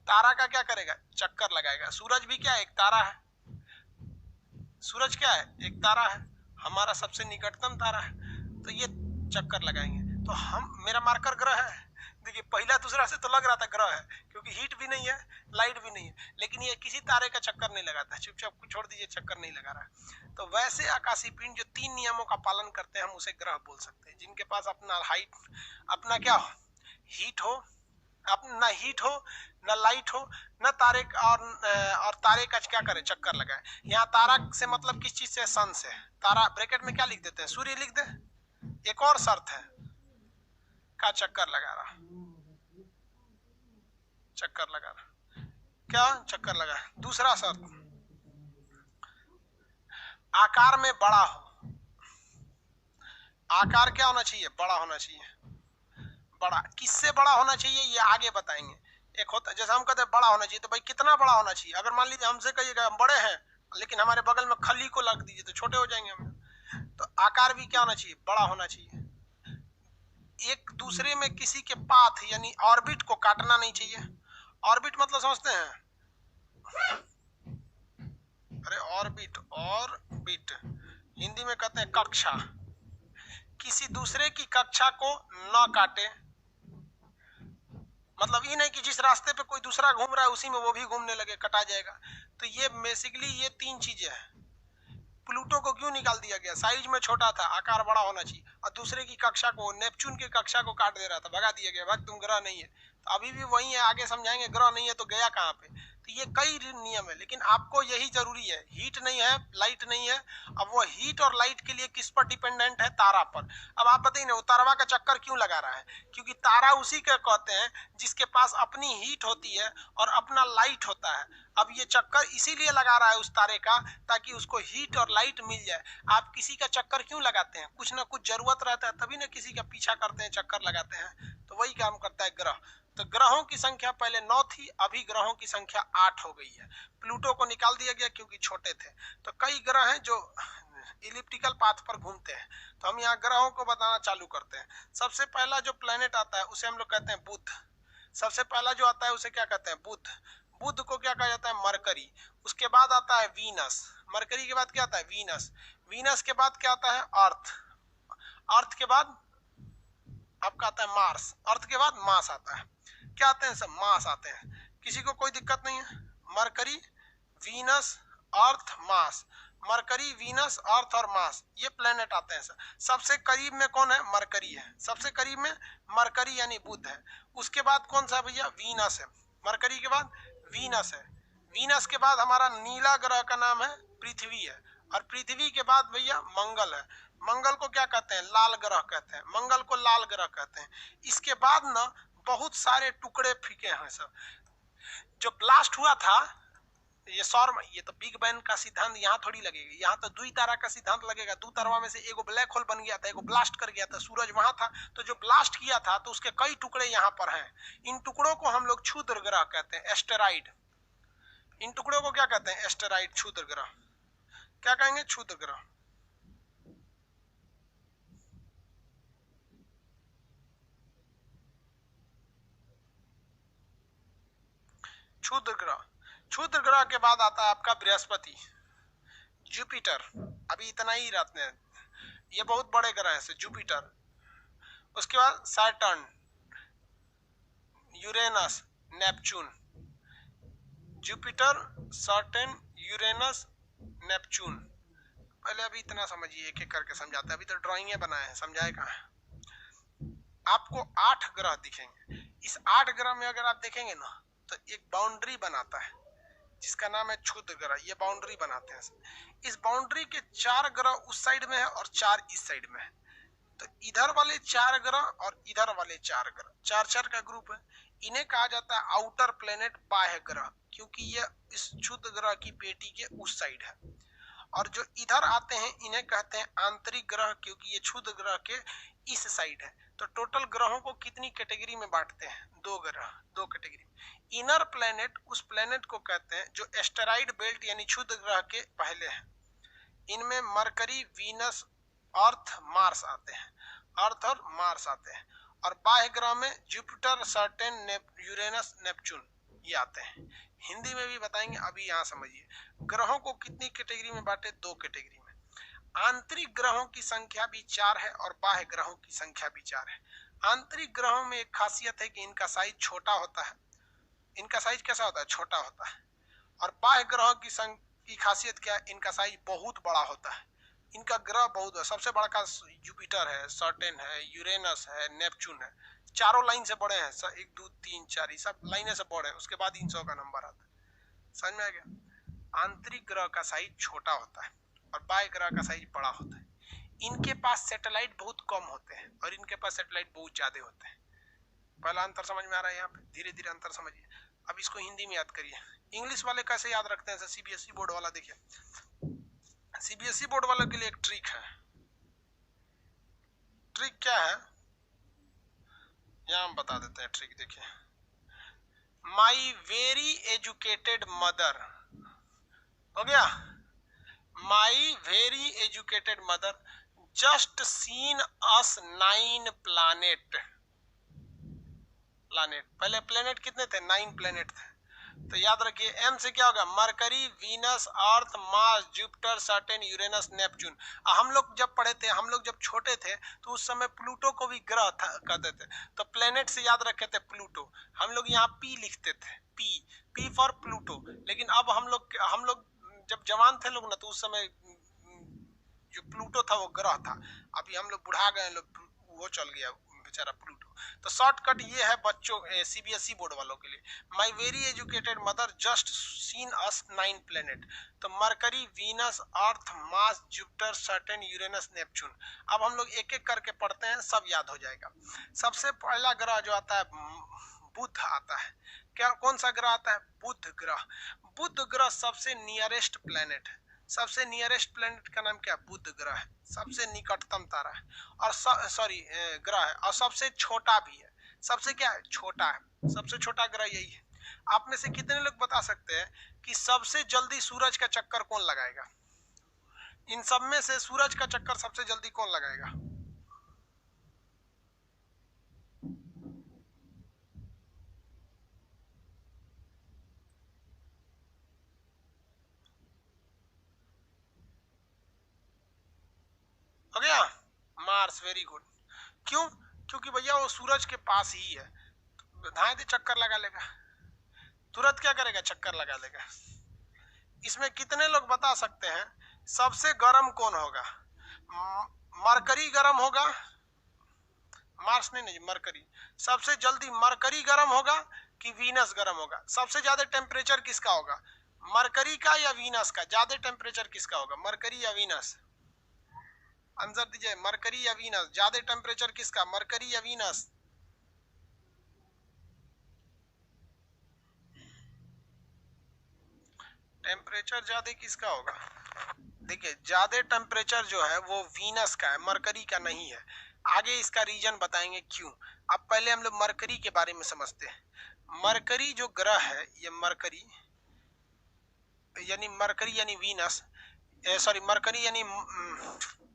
तारा का क्या करेगा? चक्कर लगाएगा। सूरज भी क्या है? एक तारा है। सूरज क्या है? एक तारा है, हमारा सबसे निकटतम तारा है। तो ये चक्कर लगाएंगे। तो मेरा मार्कर ग्रह है, देखिए पहला दूसरा से तो लग रहा था ग्रह है, क्योंकि हीट भी नहीं है, लाइट भी नहीं है, लेकिन ये किसी तारे का चक्कर नहीं लगाता, चुपचाप छोड़ दीजिए, चक्कर नहीं लगा रहा। तो वैसे आकाशीय पिंड जो 3 नियमों का पालन करते हैं, हम उसे ग्रह बोल सकते हैं, जिनके पास अपना हाइट, अपना क्या हो, हीट हो, अपना हीट हो, न लाइट हो, न तारे और तारे का क्या करे, चक्कर लगाए। यहाँ तारा से मतलब किस चीज से, सन से। तारा ब्रैकेट में क्या लिख देते हैं, सूर्य लिख दे। एक और शर्त है, का चक्कर लगा रहा, चक्कर लगा रहा, क्या चक्कर लगा। दूसरा शर्त, आकार में बड़ा हो। आकार क्या होना चाहिए, बड़ा होना चाहिए। बड़ा किससे बड़ा होना चाहिए ये आगे बताएंगे। एक होता, जैसे हम कहते हैं बड़ा होना चाहिए, तो भाई कितना बड़ा होना चाहिए। अगर मान लीजिए हमसे कहिएगा हम बड़े हैं, लेकिन हमारे बगल में खली को लग दीजिए तो छोटे हो जाएंगे हम। तो आकार भी क्या होना चाहिए, बड़ा होना चाहिए। एक दूसरे में किसी के पाथ यानी ऑर्बिट को काटना नहीं चाहिए। ऑर्बिट मतलब समझते हैं, अरे ऑर्बिट, ऑर्बिट हिंदी में कहते हैं कक्षा। किसी दूसरे की कक्षा को न काटे, मतलब ये नहीं कि जिस रास्ते पे कोई दूसरा घूम रहा है उसी में वो भी घूमने लगे, कटा जाएगा। तो ये बेसिकली ये 3 चीजें हैं। प्लूटो को क्यों निकाल दिया गया, साइज में छोटा था, आकार बड़ा होना चाहिए, और दूसरे की कक्षा को, नेपच्यून की कक्षा को काट दे रहा था, भगा दिया गया, भाग तुम ग्रह नहीं है। तो अभी भी वही है, आगे समझाएंगे ग्रह नहीं है तो गया कहाँ पे। तो ये कई नियम है, लेकिन आपको यही जरूरी है, हीट नहीं है, लाइट नहीं है। अब वो हीट और लाइट के लिए किस पर डिपेंडेंट है, तारा पर। अब आप बताइए ना, वो तारवा का चक्कर क्यों लगा रहा है, क्योंकि तारा उसी के कहते हैं जिसके पास अपनी हीट होती है और अपना लाइट होता है। अब ये चक्कर इसीलिए लगा रहा है उस तारे का, ताकि उसको हीट और लाइट मिल जाए। आप किसी का चक्कर क्यों लगाते हैं, कुछ ना कुछ जरूरत रहता है, तभी ना किसी का पीछा करते हैं, चक्कर लगाते हैं। तो वही काम करता है ग्रह। तो ग्रहों की संख्या पहले 9 थी, अभी ग्रहों की संख्या 8 हो गई है। प्लूटो को निकाल दिया गया क्योंकि छोटे थे। तो कई ग्रह हैं जो इलिप्टिकल पाथ पर घूमते हैं। तो हम यहाँ ग्रहों को बताना चालू करते हैं। सबसे पहला जो प्लेनेट आता है उसे हम लोग कहते हैं बुध। सबसे पहला जो आता है उसे क्या कहते हैं, बुध। बुध को क्या कहा जाता है, मरकरी। उसके बाद आता है वीनस। मरकरी के बाद क्या आता है, वीनस। वीनस के बाद क्या आता है, अर्थ। अर्थ के बाद आपका आता है मार्स। अर्थ के बाद मार्स आता है। क्या आते हैं सब, मार्स आते हैं। किसी को कोई दिक्कत नहीं है। Mercury, Venus, Earth, Mars. Mercury, Venus, अर्थ और मार्स, ये प्लेनेट आते हैं सर। सबसे करीब में कौन है, मरकरी है। सबसे करीब में मरकरी यानी बुध है। उसके बाद कौन सा भैया, वीनस है। मरकरी के बाद वीनस है। वीनस के बाद हमारा नीला ग्रह का नाम है पृथ्वी है। और पृथ्वी के बाद भैया मंगल है। मंगल को क्या कहते हैं, लाल ग्रह कहते हैं। मंगल को लाल ग्रह कहते हैं। इसके बाद ना बहुत सारे टुकड़े फीके हैं सब। जो ब्लास्ट हुआ था, ये सौर, ये तो बिग बैंग का सिद्धांत यहाँ थोड़ी लगेगा। यहाँ तो द्वि तारा का सिद्धांत लगेगा। दो तारा में से एगो ब्लैक होल बन गया था, एगो ब्लास्ट कर गया था, सूरज वहां था। तो जो ब्लास्ट किया था तो उसके कई टुकड़े यहाँ पर हैं। इन टुकड़ों को हम लोग क्षुद्र ग्रह कहते हैं, एस्टेरॉइड। इन टुकड़ों को क्या कहते हैं, एस्टेरॉइड, क्षुद्र ग्रह। क्या कहेंगे, क्षुद्र ग्रह। क्षुद्र ग्रह। क्षुद्र ग्रह के बाद आता है आपका बृहस्पति, जुपिटर। अभी इतना ही रहते हैं, ये बहुत बड़े ग्रह हैं, जुपिटर। उसके बाद Saturn, Uranus, Neptune. Jupiter, Saturn, Uranus, Neptune. पहले अभी इतना समझिए, एक एक करके समझाते हैं। अभी तो ड्राइंग बनाए हैं, समझाए कहाँ है। आपको 8 ग्रह दिखेंगे। इस 8 ग्रह में अगर आप देखेंगे ना, तो एक बाउंड्री बनाता है जिसका नाम है क्षुद्र ग्रह। ये बाउंड्री बनाते हैं। इस बाउंड्री के 4 ग्रह उस साइड में है और 4 इस साइड में है। तो इधर वाले 4 ग्रह और इधर वाले 4 ग्रह, 4-4 का ग्रुप है। इन्हें कहा जाता है आउटर प्लेनेट, बाह्य ग्रह, क्योंकि ये इस क्षुद्र ग्रह की पेटी के उस साइड है। और जो इधर आते हैं इन्हें कहते हैं आंतरिक ग्रह, क्योंकि ये क्षुद्र ग्रह के इस साइड है। तो टोटल ग्रहों को कितनी कैटेगरी में बांटते हैं, 2 ग्रह, 2 कैटेगरी। इनर प्लेनेट, उस प्लेनेट को कहते हैं जो एस्टेरॉइड बेल्ट यानी क्षुद्र ग्रह के पहले है। इनमें मरकरी, वीनस, अर्थ, मार्स आते हैं। अर्थ और मार्स आते हैं। और बाह्य ग्रह में जुपिटर, सैटर्न, यूरेनस, नेपच्यून ये आते हैं। हिंदी में भी बताएंगे, अभी यहाँ समझिए। ग्रहों को कितनी कैटेगरी में बांटे, 2 कैटेगरी में। आंतरिक ग्रहों की संख्या भी 4 है और बाह्य ग्रहों की संख्या भी 4 है। आंतरिक ग्रहों में एक खासियत है कि इनका साइज छोटा होता है। इनका साइज कैसा होता है? छोटा होता है। और बाह्य ग्रहों की खासियत क्या है? इनका साइज बहुत बड़ा होता है। इनका ग्रह बहुत है। सबसे बड़ा का जुपिटर है, सैटर्न है, यूरेनस है, नेपच्यून है। चारों लाइन से बड़े हैं, 1 2 3 4 सब लाइनें से बड़े हैं। उसके बाद इन 100 का नंबर आता है। समझ में आ गया? आंतरिक ग्रह का साइज छोटा होता है और बाह्य ग्रह का साइज बड़ा होता है। इनके पास सैटेलाइट बहुत कम होते हैं और इनके पास सैटेलाइट बहुत ज्यादा होते हैं। पहला अंतर समझ में आ रहा है? यहाँ पे धीरे धीरे अंतर समझिए। अब इसको हिंदी में याद करिए। इंग्लिश वाले कैसे याद रखते हैं? सीबीएसई बोर्ड वाला देखिए, सीबीएसई बोर्ड वालों के लिए एक ट्रिक है। ट्रिक क्या है यहाँ हम बता देते हैं। ट्रिक देखिए, माई वेरी एजुकेटेड मदर, हो गया, माई very educated mother just seen us 9 planet. पहले प्लेनेट कितने थे? 9 प्लेनेट थे। तो याद रखिए एम से क्या होगा? Mercury, Venus, Earth, Mars, Jupiter, Saturn, Uranus, Neptune. हम लोग जब पढ़े थे, हम लोग जब छोटे थे तो उस समय प्लूटो को भी ग्रह कहते थे। तो प्लेनेट से याद रखे थे प्लूटो। हम लोग यहाँ पी लिखते थे, पी फॉर प्लूटो। लेकिन अब हम लोग जब जवान थे लोग ना, तो उस समय जो प्लूटो था वो ग्रह था। अभी हम लोग बुढ़ा गए लोग, वो चल गया बेचारा प्लूटो। तो शॉर्टकट ये है बच्चों, सीबीएसई बोर्ड वालों के लिए। My very educated mother just seen us 9 planet. तो Mercury, Venus, Earth, Mars, Jupiter, Saturn, Uranus, Neptune. अब हम लोग एक एक करके पढ़ते हैं, सब याद हो जाएगा। सबसे पहला ग्रह जो आता है बुध आता है। क्या कौन सा ग्रह आता है? बुध ग्रह। बुध ग्रह सबसे नियरेस्ट प्लेनेट है। सबसे नियरेस्ट प्लेनेट का नाम क्या? बुध ग्रह है। सबसे निकटतम तारा है और ग्रह है और सबसे छोटा भी है। सबसे क्या है? छोटा है। सबसे छोटा ग्रह यही है। आप में से कितने लोग बता सकते हैं कि सबसे जल्दी सूरज का चक्कर कौन लगाएगा? इन सब में से सूरज का चक्कर सबसे जल्दी कौन लगाएगा? हो गया? मार्स। Very good. क्यों? क्योंकि भैया वो सूरज के पास ही है। धाए दे चक्कर लगा लेगा, तुरंत क्या करेगा? चक्कर लगा लेगा। इसमें कितने लोग बता सकते हैं सबसे गर्म कौन होगा? मरकरी गर्म होगा, मार्स नहीं, मरकरी। सबसे जल्दी मरकरी गर्म होगा कि वीनस गर्म होगा? सबसे ज्यादा टेम्परेचर किसका होगा? मरकरी का या वीनस का? ज्यादा टेम्परेचर किसका होगा? मरकरी या वीनस? आंसर दीजिए, मरकरी या वीनस? ज्यादा टेम्परेचर किसका? मरकरी या वीनस? टेम्परेचर ज्यादा किसका होगा? देखिए, ज्यादा टेम्परेचर जो है वो वीनस का है, मरकरी का नहीं है। आगे इसका रीजन बताएंगे क्यों। अब पहले हम लोग मरकरी के बारे में समझते हैं। मरकरी जो ग्रह है, ये मरकरी यानी वीनस, सॉरी मरकरी यानी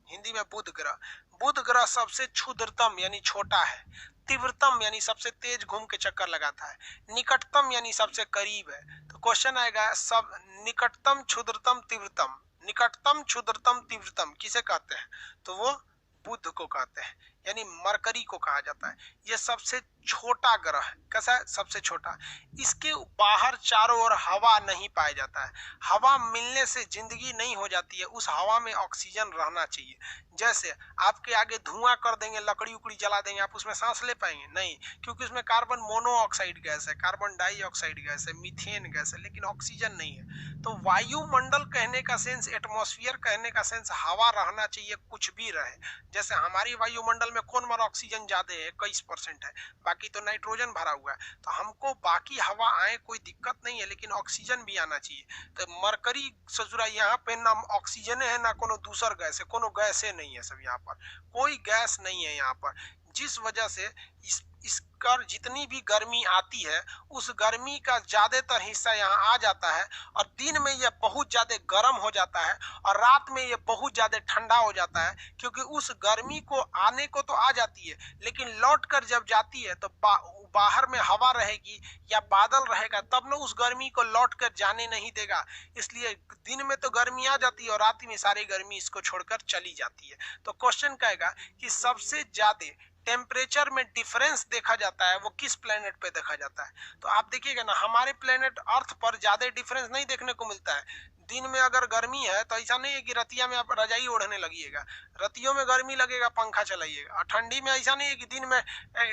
हिंदी में बुध ग्रह। बुध ग्रह सबसे क्षुद्रतम यानी छोटा है, तीव्रतम यानी सबसे तेज घूम के चक्कर लगाता है, निकटतम यानी सबसे करीब है। तो क्वेश्चन आएगा सब निकटतम, क्षुद्रतम, तीव्रतम। निकटतम, क्षुद्रतम, तीव्रतम किसे कहते हैं? तो वो बुध को कहते हैं, यानी मरकरी को कहा जाता है। ये सबसे छोटा ग्रह है। कैसा है? सबसे छोटा। इसके बाहर चारों ओर हवा नहीं पाया जाता है। हवा मिलने से जिंदगी नहीं हो जाती है, उस हवा में ऑक्सीजन रहना चाहिए। जैसे आपके आगे धुआं कर देंगे, लकड़ी उकड़ी जला देंगे, आप उसमें सांस ले पाएंगे? नहीं, क्योंकि उसमें कार्बन मोनोऑक्साइड गैस है, कार्बन डाइऑक्साइड गैस है, मीथेन गैस है, लेकिन ऑक्सीजन नहीं है। तो वायुमंडल कहने का सेंस, एटमॉस्फेयर कहने का सेंस हवा रहना चाहिए, कुछ भी रहे। जैसे हमारी वायुमंडल में कौन मारा ऑक्सीजन ज्यादा है? 21% है, बाकी तो नाइट्रोजन भरा हुआ है। तो हमको बाकी हवा आए कोई दिक्कत नहीं है, लेकिन ऑक्सीजन भी आना चाहिए। तो मरकरी ससुरा यहाँ पे ना ऑक्सीजन है ना कोनो दूसर गैस है, कोनो गैस नहीं है सब। यहाँ पर कोई गैस नहीं है यहाँ पर, जिस वजह से इसका जितनी भी गर्मी आती है उस गर्मी का ज्यादातर हिस्सा यहाँ आ जाता है और दिन में ये बहुत ज्यादा गर्म हो जाता है और रात में ये बहुत ज्यादा ठंडा हो जाता है। क्योंकि उस गर्मी को आने को तो आ जाती है, लेकिन लौट कर जब जाती है तो बाहर में हवा रहेगी या बादल रहेगा, तब ना उस गर्मी को लौट कर जाने नहीं देगा। इसलिए दिन में तो गर्मी आ जाती है और रात में सारी गर्मी इसको छोड़कर चली जाती है। तो क्वेश्चन कहेगा कि सबसे ज्यादा टेम्परेचर में डिफरेंस देखा जाता है वो किस प्लेनेट पे देखा जाता है। तो आप देखिएगा ना, हमारे प्लेनेट अर्थ पर ज्यादा डिफरेंस नहीं देखने को मिलता है। दिन में अगर गर्मी है तो ऐसा नहीं है कि रतिया में आप रजाई ओढ़ने लगिएगा, रतियों में गर्मी लगेगा पंखा चलाइएगा। और ठंडी में ऐसा नहीं है कि दिन में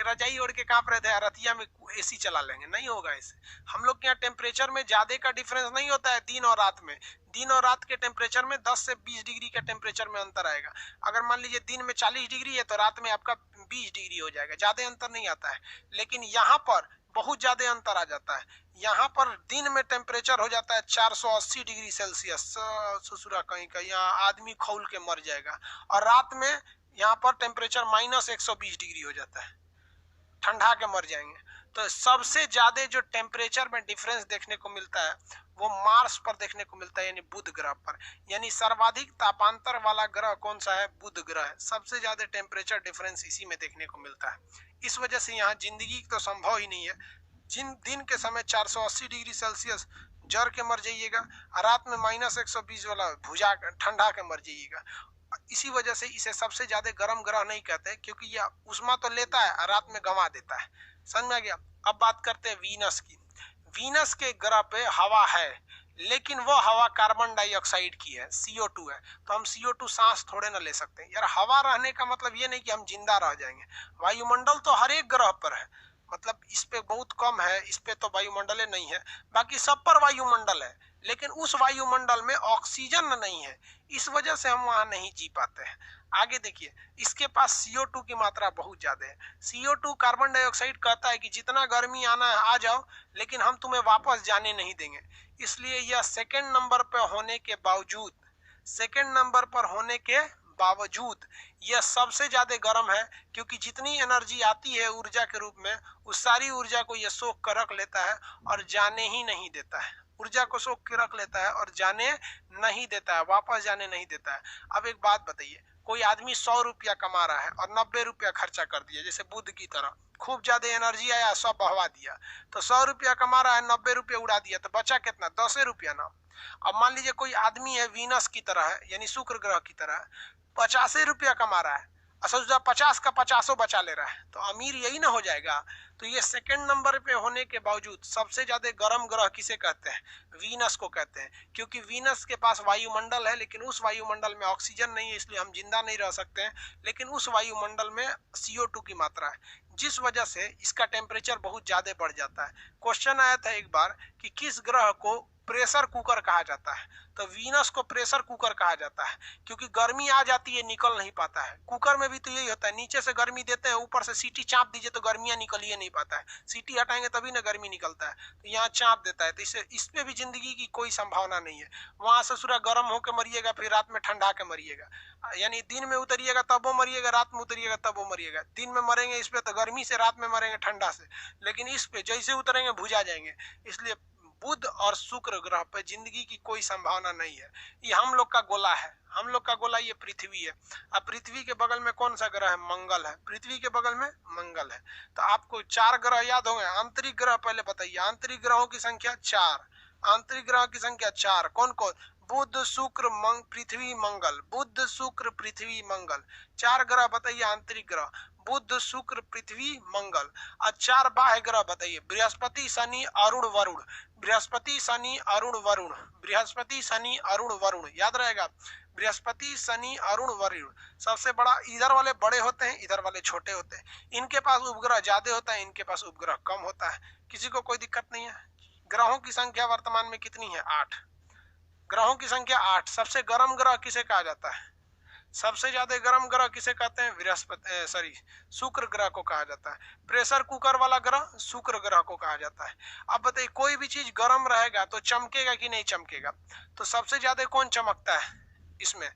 रजाई ओढ़ के कांप रहे थे रतिया में एसी चला लेंगे, नहीं होगा ऐसे। हम लोग के यहाँ टेम्परेचर में ज्यादा का डिफरेंस नहीं होता है दिन और रात में। दिन और रात के टेम्परेचर में 10 से 20 डिग्री का टेम्परेचर में अंतर आएगा। अगर मान लीजिए दिन में 40 डिग्री है तो रात में आपका 20 डिग्री हो जाएगा, ज्यादा अंतर नहीं आता है। लेकिन यहाँ पर बहुत ज्यादा अंतर आ जाता है। यहाँ पर दिन में टेम्परेचर हो जाता है 480 डिग्री सेल्सियस, ससुरा कहीं का, यहाँ आदमी खौल के मर जाएगा। और रात में यहाँ पर टेम्परेचर -120 डिग्री हो जाता है, ठंडा के मर जाएंगे। तो सबसे ज्यादा जो टेम्परेचर में डिफरेंस देखने को मिलता है वो मार्स पर देखने को मिलता है, यानी बुध ग्रह पर। यानी सर्वाधिक तापांतर वाला ग्रह कौन सा है? बुध ग्रह है। सबसे ज्यादा टेम्परेचर डिफरेंस इसी में देखने को मिलता है। इस वजह से यहाँ जिंदगी तो संभव ही नहीं है। जिन दिन के समय 480 डिग्री सेल्सियस जर के मर जाइएगा, रात में -120 वाला भुजा ठंडा के मर जाइएगा। इसी वजह से इसे सबसे ज्यादा गर्म ग्रह नहीं कहते, क्योंकि यह उष्मा तो लेता है और रात में गंवा देता है। समझ में आ गया? अब बात करते हैं वीनस की। वीनस के ग्रह पे हवा है, लेकिन वो हवा कार्बन डाइऑक्साइड की है, CO2 है। तो हम CO2 सांस थोड़े ना ले सकते हैं यार। हवा रहने का मतलब ये नहीं कि हम जिंदा रह जाएंगे। वायुमंडल तो हर एक ग्रह पर है, मतलब इस पे बहुत कम है, इस पे तो वायुमंडल नहीं है, बाकी सब पर वायुमंडल है। लेकिन उस वायुमंडल में ऑक्सीजन नहीं है, इस वजह से हम वहां नहीं जी पाते हैं। आगे देखिए, इसके पास CO2 की मात्रा बहुत ज्यादा है। CO2 कार्बन डाइऑक्साइड कहता है कि जितना गर्मी आना है आ जाओ, लेकिन हम तुम्हें वापस जाने नहीं देंगे। इसलिए यह सेकंड नंबर पर होने के बावजूद, यह सबसे ज्यादा गर्म है, क्योंकि जितनी एनर्जी आती है ऊर्जा के रूप में, उस सारी ऊर्जा को यह सोख कर रख लेता है और जाने ही नहीं देता है। ऊर्जा को सोख के रख लेता है और जाने नहीं देता है, वापस जाने नहीं देता है। अब एक बात बताइए, कोई आदमी 100 रुपया कमा रहा है और 90 रुपया खर्चा कर दिया, जैसे बुध की तरह, खूब ज्यादा एनर्जी आया, सब बहवा दिया। तो 100 रुपया कमा रहा है, 90 रुपया उड़ा दिया, तो बचा कितना? 10 रुपया ना। अब मान लीजिए कोई आदमी है वीनस की तरह है, यानी शुक्र ग्रह की तरह, 50 रुपया कमा रहा है, सोचा 50 का 50 बचा ले रहा है, तो अमीर यही ना हो जाएगा। तो ये सेकंड नंबर पे होने के बावजूद सबसे ज्यादा गर्म ग्रह किसे कहते हैं? वीनस को कहते हैं, क्योंकि वीनस के पास वायुमंडल है, लेकिन उस वायुमंडल में ऑक्सीजन नहीं है, इसलिए हम जिंदा नहीं रह सकते हैं। लेकिन उस वायुमंडल में CO2 की मात्रा है, जिस वजह से इसका टेम्परेचर बहुत ज्यादा बढ़ जाता है। क्वेश्चन आया था एक बार कि किस ग्रह को प्रेशर कुकर कहा जाता है? तो वीनस को प्रेशर कुकर कहा जाता है, क्योंकि गर्मी आ जाती है, निकल नहीं पाता है। कुकर में भी तो यही होता है, नीचे से गर्मी देते हैं, ऊपर से सीटी चाप दीजिए तो गर्मियां निकल ही नहीं पाता है। सीटी हटाएंगे तभी ना गर्मी निकलता है, तो यहाँ चाप देता है। तो इस पे भी जिंदगी की कोई संभावना नहीं है। वहां से सूर्य गर्म होकर मरिएगा, फिर रात में ठंडा के मरिएगा। यानी दिन में उतरिएगा तब वो मरिएगा, रात में उतरिएगा तब वो मरिएगा। दिन में मरेंगे इस पे तो गर्मी से, रात में मरेंगे ठंडा से। लेकिन इस पे जैसे उतरेंगे भुजा जाएंगे। इसलिए बुध और शुक्र ग्रह पे जिंदगी की कोई संभावना नहीं है। ये हम लोग का गोला है, हम लोग का गोला ये पृथ्वी है। अब पृथ्वी के बगल में कौन सा ग्रह है? मंगल है। पृथ्वी के बगल में मंगल है। तो आपको 4 ग्रह याद होंगे। आंतरिक ग्रह पहले बताइए, आंतरिक ग्रहों की संख्या 4। आंतरिक ग्रह की संख्या 4 कौन कौन? बुध शुक्र पृथ्वी मंगल, बुध शुक्र पृथ्वी मंगल। 4 ग्रह बताइए आंतरिक ग्रह, बुध शुक्र पृथ्वी मंगल। और 4 बाह्य ग्रह बताइए, बृहस्पति शनि अरुण वरुण, बृहस्पति शनि अरुण वरुण, बृहस्पति शनि अरुण वरुण, याद रहेगा। बृहस्पति शनि अरुण वरुण। सबसे बड़ा इधर वाले बड़े होते हैं, इधर वाले छोटे होते हैं। इनके पास उपग्रह ज्यादा होता है, इनके पास उपग्रह कम होता है। किसी को कोई दिक्कत नहीं है। ग्रहों की संख्या वर्तमान में कितनी है? 8 ग्रहों की संख्या 8। सबसे गर्म ग्रह किसे कहा जाता है? सबसे ज्यादा गर्म ग्रह किसे कहते हैं? शुक्र ग्रह को कहा जाता है। प्रेशर कुकर वाला ग्रह शुक्र ग्रह को कहा जाता है। अब बताइए, कोई भी चीज गर्म रहेगा तो चमकेगा कि नहीं चमकेगा? तो सबसे ज्यादा कौन चमकता है इसमें?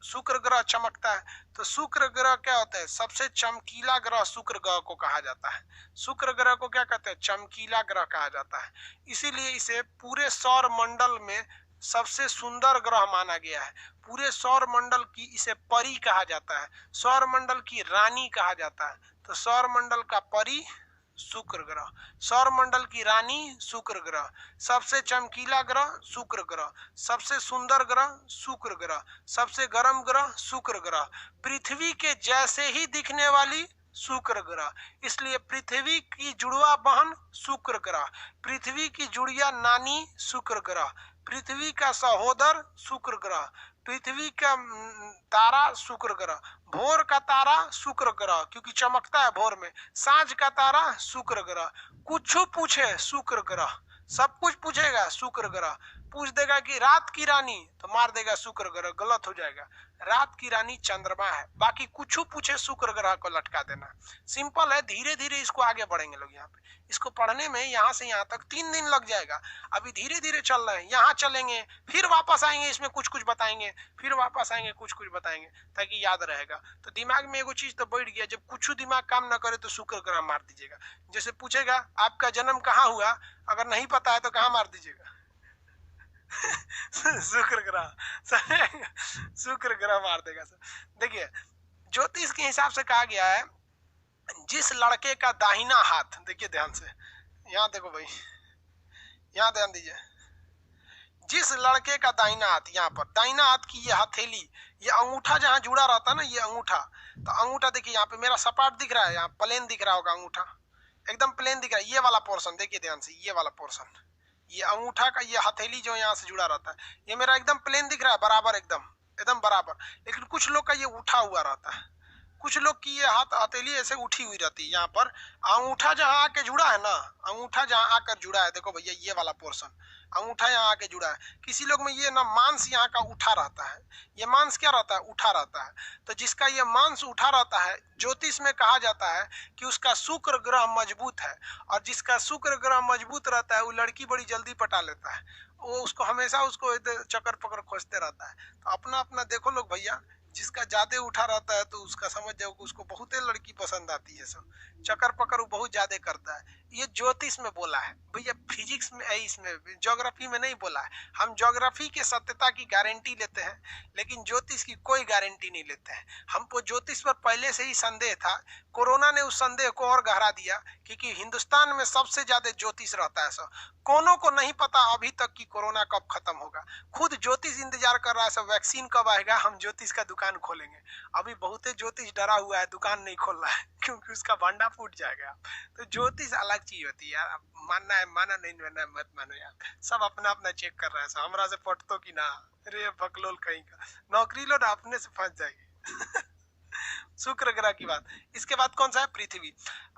शुक्र ग्रह चमकता है। तो शुक्र ग्रह क्या होता है? सबसे चमकीला ग्रह शुक्र ग्रह को कहा जाता है। शुक्र ग्रह को क्या कहते हैं? चमकीला ग्रह कहा जाता है। इसीलिए इसे पूरे सौर मंडल में सबसे सुंदर ग्रह माना गया है। पूरे सौर मंडल की इसे परी कहा जाता है, सौर मंडल की रानी कहा जाता है। तो सौर मंडल का परी शुक्र ग्रह, सौर मंडल की रानी शुक्र ग्रह, सबसे चमकीला ग्रह शुक्र ग्रह, सबसे सुंदर ग्रह शुक्र ग्रह, सबसे गर्म ग्रह शुक्र ग्रह, पृथ्वी के जैसे ही दिखने वाली शुक्र ग्रह। इसलिए पृथ्वी की जुड़वा बहन शुक्र ग्रह, पृथ्वी की जुड़िया नानी शुक्र ग्रह, पृथ्वी का सहोदर शुक्र ग्रह, पृथ्वी का तारा शुक्र ग्रह, भोर का तारा शुक्र ग्रह क्योंकि चमकता है भोर में, सांझ का तारा शुक्र ग्रह। कुछ पूछे शुक्र ग्रह, सब कुछ पूछेगा शुक्र ग्रह। पूछ देगा कि रात की रानी तो मार देगा शुक्र ग्रह, गलत हो जाएगा। रात की रानी चंद्रमा है। बाकी कुछ पूछे शुक्र ग्रह को लटका देना। सिंपल है, धीरे धीरे इसको आगे बढ़ेंगे लोग। यहाँ पे इसको पढ़ने में यहाँ से यहाँ तक 3 दिन लग जाएगा। अभी धीरे धीरे चल रहे हैं, यहाँ चलेंगे फिर वापस आएंगे, इसमें कुछ कुछ बताएंगे, फिर वापस आएंगे कुछ कुछ बताएंगे ताकि याद रहेगा। तो दिमाग में एगो चीज तो बैठ गया, जब कुछ दिमाग काम ना करे तो शुक्र ग्रह मार दीजिएगा। जैसे पूछेगा आपका जन्म कहाँ हुआ, अगर नहीं पता है तो कहाँ मार दीजिएगा शुक्र ग्रह, शुक्र ग्रह मार देगा सर। देखिए ज्योतिष के हिसाब से कहा गया है, जिस लड़के का दाहिना हाथ, देखिए ध्यान से, यहाँ देखो भाई, यहाँ ध्यान दीजिए, जिस लड़के का दाहिना हाथ, यहाँ पर दाहिना हाथ की ये हथेली, ये अंगूठा जहाँ जुड़ा रहता है ना, ये अंगूठा, तो अंगूठा देखिए यहाँ पे मेरा सपाट दिख रहा है, यहाँ प्लेन दिख रहा होगा, अंगूठा एकदम प्लेन दिख रहा है। ये वाला पोर्शन देखिए ध्यान से, ये वाला पोर्शन, ये अंगूठा का ये हथेली जो यहाँ से जुड़ा रहता है, ये मेरा एकदम प्लेन दिख रहा है, बराबर, एकदम एकदम बराबर। लेकिन कुछ लोग का ये उठा हुआ रहता है, कुछ लोग की ये हाथ हथेली ऐसे उठी हुई रहती है। यहाँ पर अंगूठा जहाँ आके जुड़ा है ना, अंगूठा जहाँ आकर जुड़ा है, देखो भैया ये वाला पोर्शन, अंगूठा यहाँ आके जुड़ा है। किसी लोग में ये ना मांस यहाँ का उठा रहता है, ये मांस क्या रहता है, उठा रहता है। तो जिसका ये मांस उठा रहता है, ज्योतिष में कहा जाता है कि उसका शुक्र ग्रह मजबूत है, और जिसका शुक्र ग्रह मजबूत रहता है वो लड़की बड़ी जल्दी पटा लेता है, वो उसको हमेशा उसको चक्कर पकड़ खोजते रहता है। तो अपना अपना देखो लोग भैया, जिसका ज्यादा उठा रहता है तो उसका समझ जाओ कि उसको बहुत लड़की पसंद आती है, सब चक्कर पकड़ वो बहुत ज्यादा करता है। ये ज्योतिष में बोला है भैया, फिजिक्स में इसमें ज्योग्राफी में नहीं बोला है। हम ज्योग्राफी के सत्यता की गारंटी लेते हैं, लेकिन ज्योतिष की कोई गारंटी नहीं लेते हैं। हमको ज्योतिष पर पहले से ही संदेह था, कोरोना ने उस संदेह को और गहरा दिया, क्योंकि हिंदुस्तान में सबसे ज्यादा ज्योतिष रहता है। सब कोनो को नहीं पता अभी तक कि कोरोना कब खत्म होगा। खुद ज्योतिष इंतजार कर रहा है सब, वैक्सीन कब आएगा, हम ज्योतिष का दुकान खोलेंगे। अभी बहुत ज्योतिष डरा हुआ है, दुकान नहीं खोल रहा है क्योंकि उसका भंडा फूट जाएगा। तो ज्योतिष अलग चीज होती है यार, मानना है माना, नहीं मानना है मत मानो यार। सब अपना अपना चेक कर रहा है, सब हमरा से पटतो कि ना, अरे बकलोल कहीं का, नौकरी लो ना अपने से फंस जाएगी शुक्र ग्रह की बात। इसके बाद कौन सा है, पृथ्वी।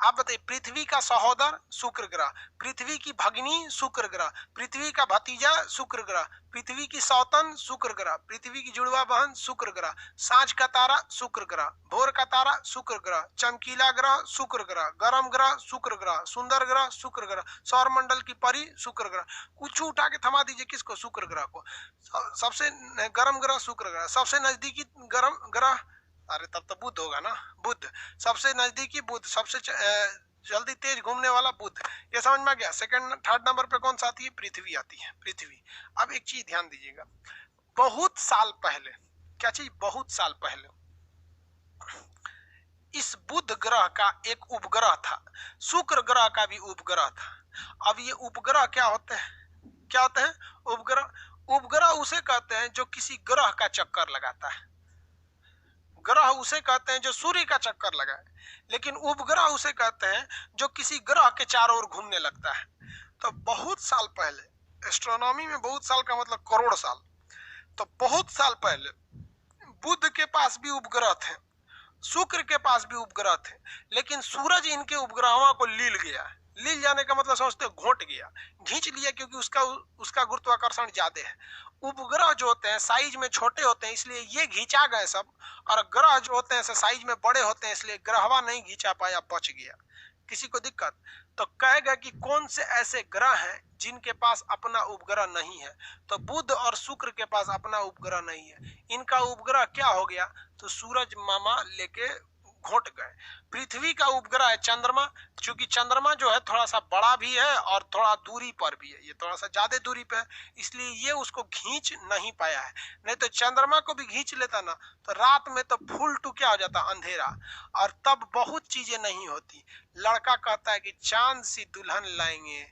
आप बताइए, पृथ्वी का सहोदर शुक्र ग्रह, पृथ्वी की भगिनी शुक्र ग्रह, पृथ्वी का भतीजा शुक्र ग्रह, पृथ्वी की सौतन शुक्र ग्रह, पृथ्वी की जुड़वा बहन शुक्र ग्रह, सांझ का तारा शुक्र ग्रह, भोर का तारा शुक्र ग्रह, चमकीला ग्रह शुक्र ग्रह, गर्म ग्रह शुक्र ग्रह, सुंदर ग्रह शुक्र ग्रह, सौर मंडल की परी शुक्र ग्रह। कुछ उठा के थमा दीजिए किसको, शुक्र ग्रह को। सबसे गर्म ग्रह शुक्र ग्रह, सबसे नजदीकी गर्म ग्रह, अरे तब तो बुध होगा ना, बुध सबसे नजदीकी, बुध सबसे जल्दी तेज घूमने वाला बुध। ये समझ में आ गया। सेकंड थर्ड नंबर पे कौन सा आती है, पृथ्वी आती है, पृथ्वी। अब एक चीज ध्यान दीजिएगा, बहुत साल पहले, क्या चीज, बहुत साल पहले इस बुध ग्रह का एक उपग्रह था, शुक्र ग्रह का भी उपग्रह था। अब ये उपग्रह क्या होते हैं, क्या होते हैं उपग्रह। उपग्रह उसे कहते हैं जो किसी ग्रह का चक्कर लगाता है, ग्रह उसे कहते हैं जो सूर्य का चक्कर लगाए, लेकिन उपग्रह उसे कहते हैं जो किसी ग्रह के चारों ओर घूमने लगता है। तो बहुत साल पहले, एस्ट्रोनॉमी में बहुत साल का मतलब करोड़ साल, तो बहुत साल पहले बुध के पास भी उपग्रह थे, शुक्र के पास भी उपग्रह थे, लेकिन सूरज इनके उपग्रहों को लील गया। लील जाने का मतलब समझते, घोट गया, खींच लिया, क्योंकि उसका गुरुत्वाकर्षण ज्यादा है। उपग्रह जो होते हैं साइज में छोटे होते हैं, इसलिए ये घिंचा गए सब, और ग्रह जो होते हैं साइज में बड़े होते हैं, इसलिए ग्रहवा नहीं घिंचा पाया, बच गया। किसी को दिक्कत तो कहेगा कि कौन से ऐसे ग्रह हैं जिनके पास अपना उपग्रह नहीं है, तो बुध और शुक्र के पास अपना उपग्रह नहीं है। इनका उपग्रह क्या हो गया, तो सूरज मामा लेके घोट गए। पृथ्वी का उपग्रह है चंद्रमा, क्योंकि चंद्रमा जो है थोड़ा सा बड़ा भी है और थोड़ा दूरी पर भी है, ये थोड़ा सा ज्यादा दूरी पे है, इसलिए ये उसको खींच नहीं पाया है। नहीं तो चंद्रमा को भी खींच लेता ना, तो रात में तो फुल टू क्या हो जाता, अंधेरा, और तब बहुत चीजें नहीं होती। लड़का कहता है कि चांद सी दुल्हन लाएंगे,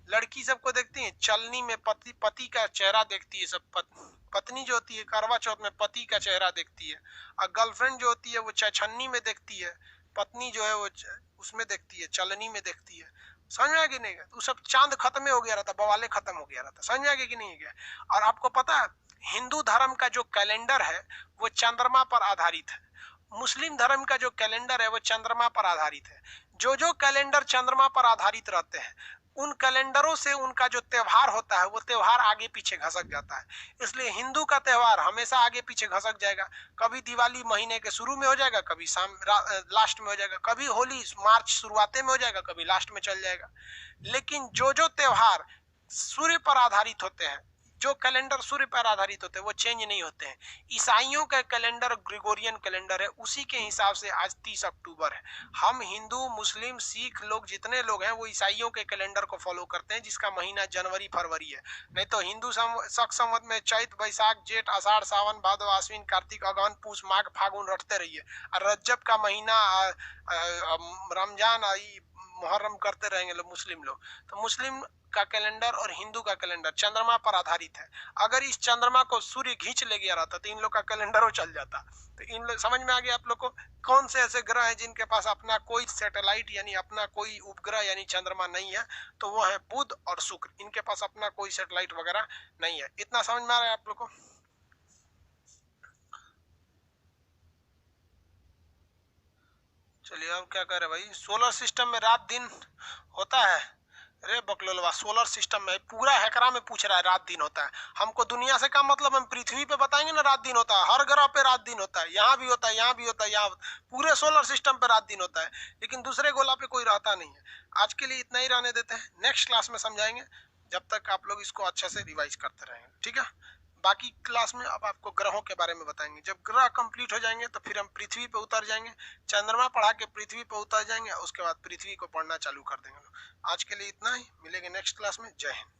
लड़की सबको देखती है चलनी में, पति का चेहरा देखती है सब, पत्नी जो होती है करवा चौथ में पति का चेहरा देखती है, और गर्लफ्रेंड जो होती है वो छन्नी में देखती है पत्नी जो है वो उसमें देखती है, चलनी में देखती है। समझ में आ गया नहीं? तो सब चांद खत्म हो गया रहता, बवाले खत्म हो गया रहता। समझ में आ गया कि नहीं गया? और आपको पता है हिंदू धर्म का जो कैलेंडर है वो चंद्रमा पर आधारित है, मुस्लिम धर्म का जो कैलेंडर है वो चंद्रमा पर आधारित है। जो कैलेंडर चंद्रमा पर आधारित रहते हैं उन कैलेंडरों से उनका जो त्योहार होता है वो त्योहार आगे पीछे घसक जाता है। इसलिए हिंदू का त्योहार हमेशा आगे पीछे घसक जाएगा। कभी दिवाली महीने के शुरू में हो जाएगा, कभी लास्ट में हो जाएगा, कभी होली मार्च शुरुआते में हो जाएगा, कभी लास्ट में चल जाएगा। लेकिन जो त्योहार सूर्य पर आधारित होते हैं, जो कैलेंडर सूर्य पर आधारित होते हैं वो चेंज नहीं होते हैं। ईसाइयों का कैलेंडर ग्रेगोरियन कैलेंडर है, उसी के हिसाब से आज 30 अक्टूबर है। हम हिंदू मुस्लिम सिख लोग जितने लोग हैं वो ईसाइयों के कैलेंडर को फॉलो करते हैं जिसका महीना जनवरी फरवरी है। नहीं तो हिंदू शक संवत में चैत बैसाख जेठ आषाढ़ सावन भादव आश्विन कार्तिक अगहन पूस माघ फागुन रटते रहिए, और रज्जब का महीना रमजान मुहर्रम करते रहेंगे लोग मुस्लिम लोग। तो मुस्लिम का कैलेंडर और हिंदू का कैलेंडर चंद्रमा पर आधारित है। अगर इस चंद्रमा को सूर्य खींच ले गया रहता तो इन लोग का कैलेंडर हो चल जाता। तो इन लोग समझ में आ गया आप लोग को कौन से ऐसे ग्रह हैं जिनके पास अपना कोई सैटेलाइट यानी अपना कोई उपग्रह यानी चंद्रमा नहीं है? तो वो है बुध और शुक्र, इनके पास अपना कोई सैटेलाइट वगैरह नहीं है। इतना समझ में आ रहा है आप लोग को? चलिए अब क्या करे भाई, सोलर सिस्टम में रात दिन होता है? अरे बकलोलवा, सोलर सिस्टम में पूरा हैकरा में पूछ रहा है रात दिन होता है। हमको दुनिया से क्या मतलब, हम पृथ्वी पे बताएंगे ना रात दिन होता है, हर ग्रह पे रात दिन होता है, यहाँ भी होता है, यहाँ भी होता है, यहाँ पूरे सोलर सिस्टम पे रात दिन होता है, लेकिन दूसरे गोला पे कोई रहता नहीं है। आज के लिए इतना ही रहने देते हैं, नेक्स्ट क्लास में समझाएंगे, जब तक आप लोग इसको अच्छे से रिवाइज करते रहेंगे, ठीक है? बाकी क्लास में अब आपको ग्रहों के बारे में बताएंगे। जब ग्रह कंप्लीट हो जाएंगे तो फिर हम पृथ्वी पे उतर जाएंगे, चंद्रमा पढ़ा के पृथ्वी पे उतर जाएंगे, उसके बाद पृथ्वी को पढ़ना चालू कर देंगे। आज के लिए इतना ही, मिलेंगे नेक्स्ट क्लास में। जय हिंद।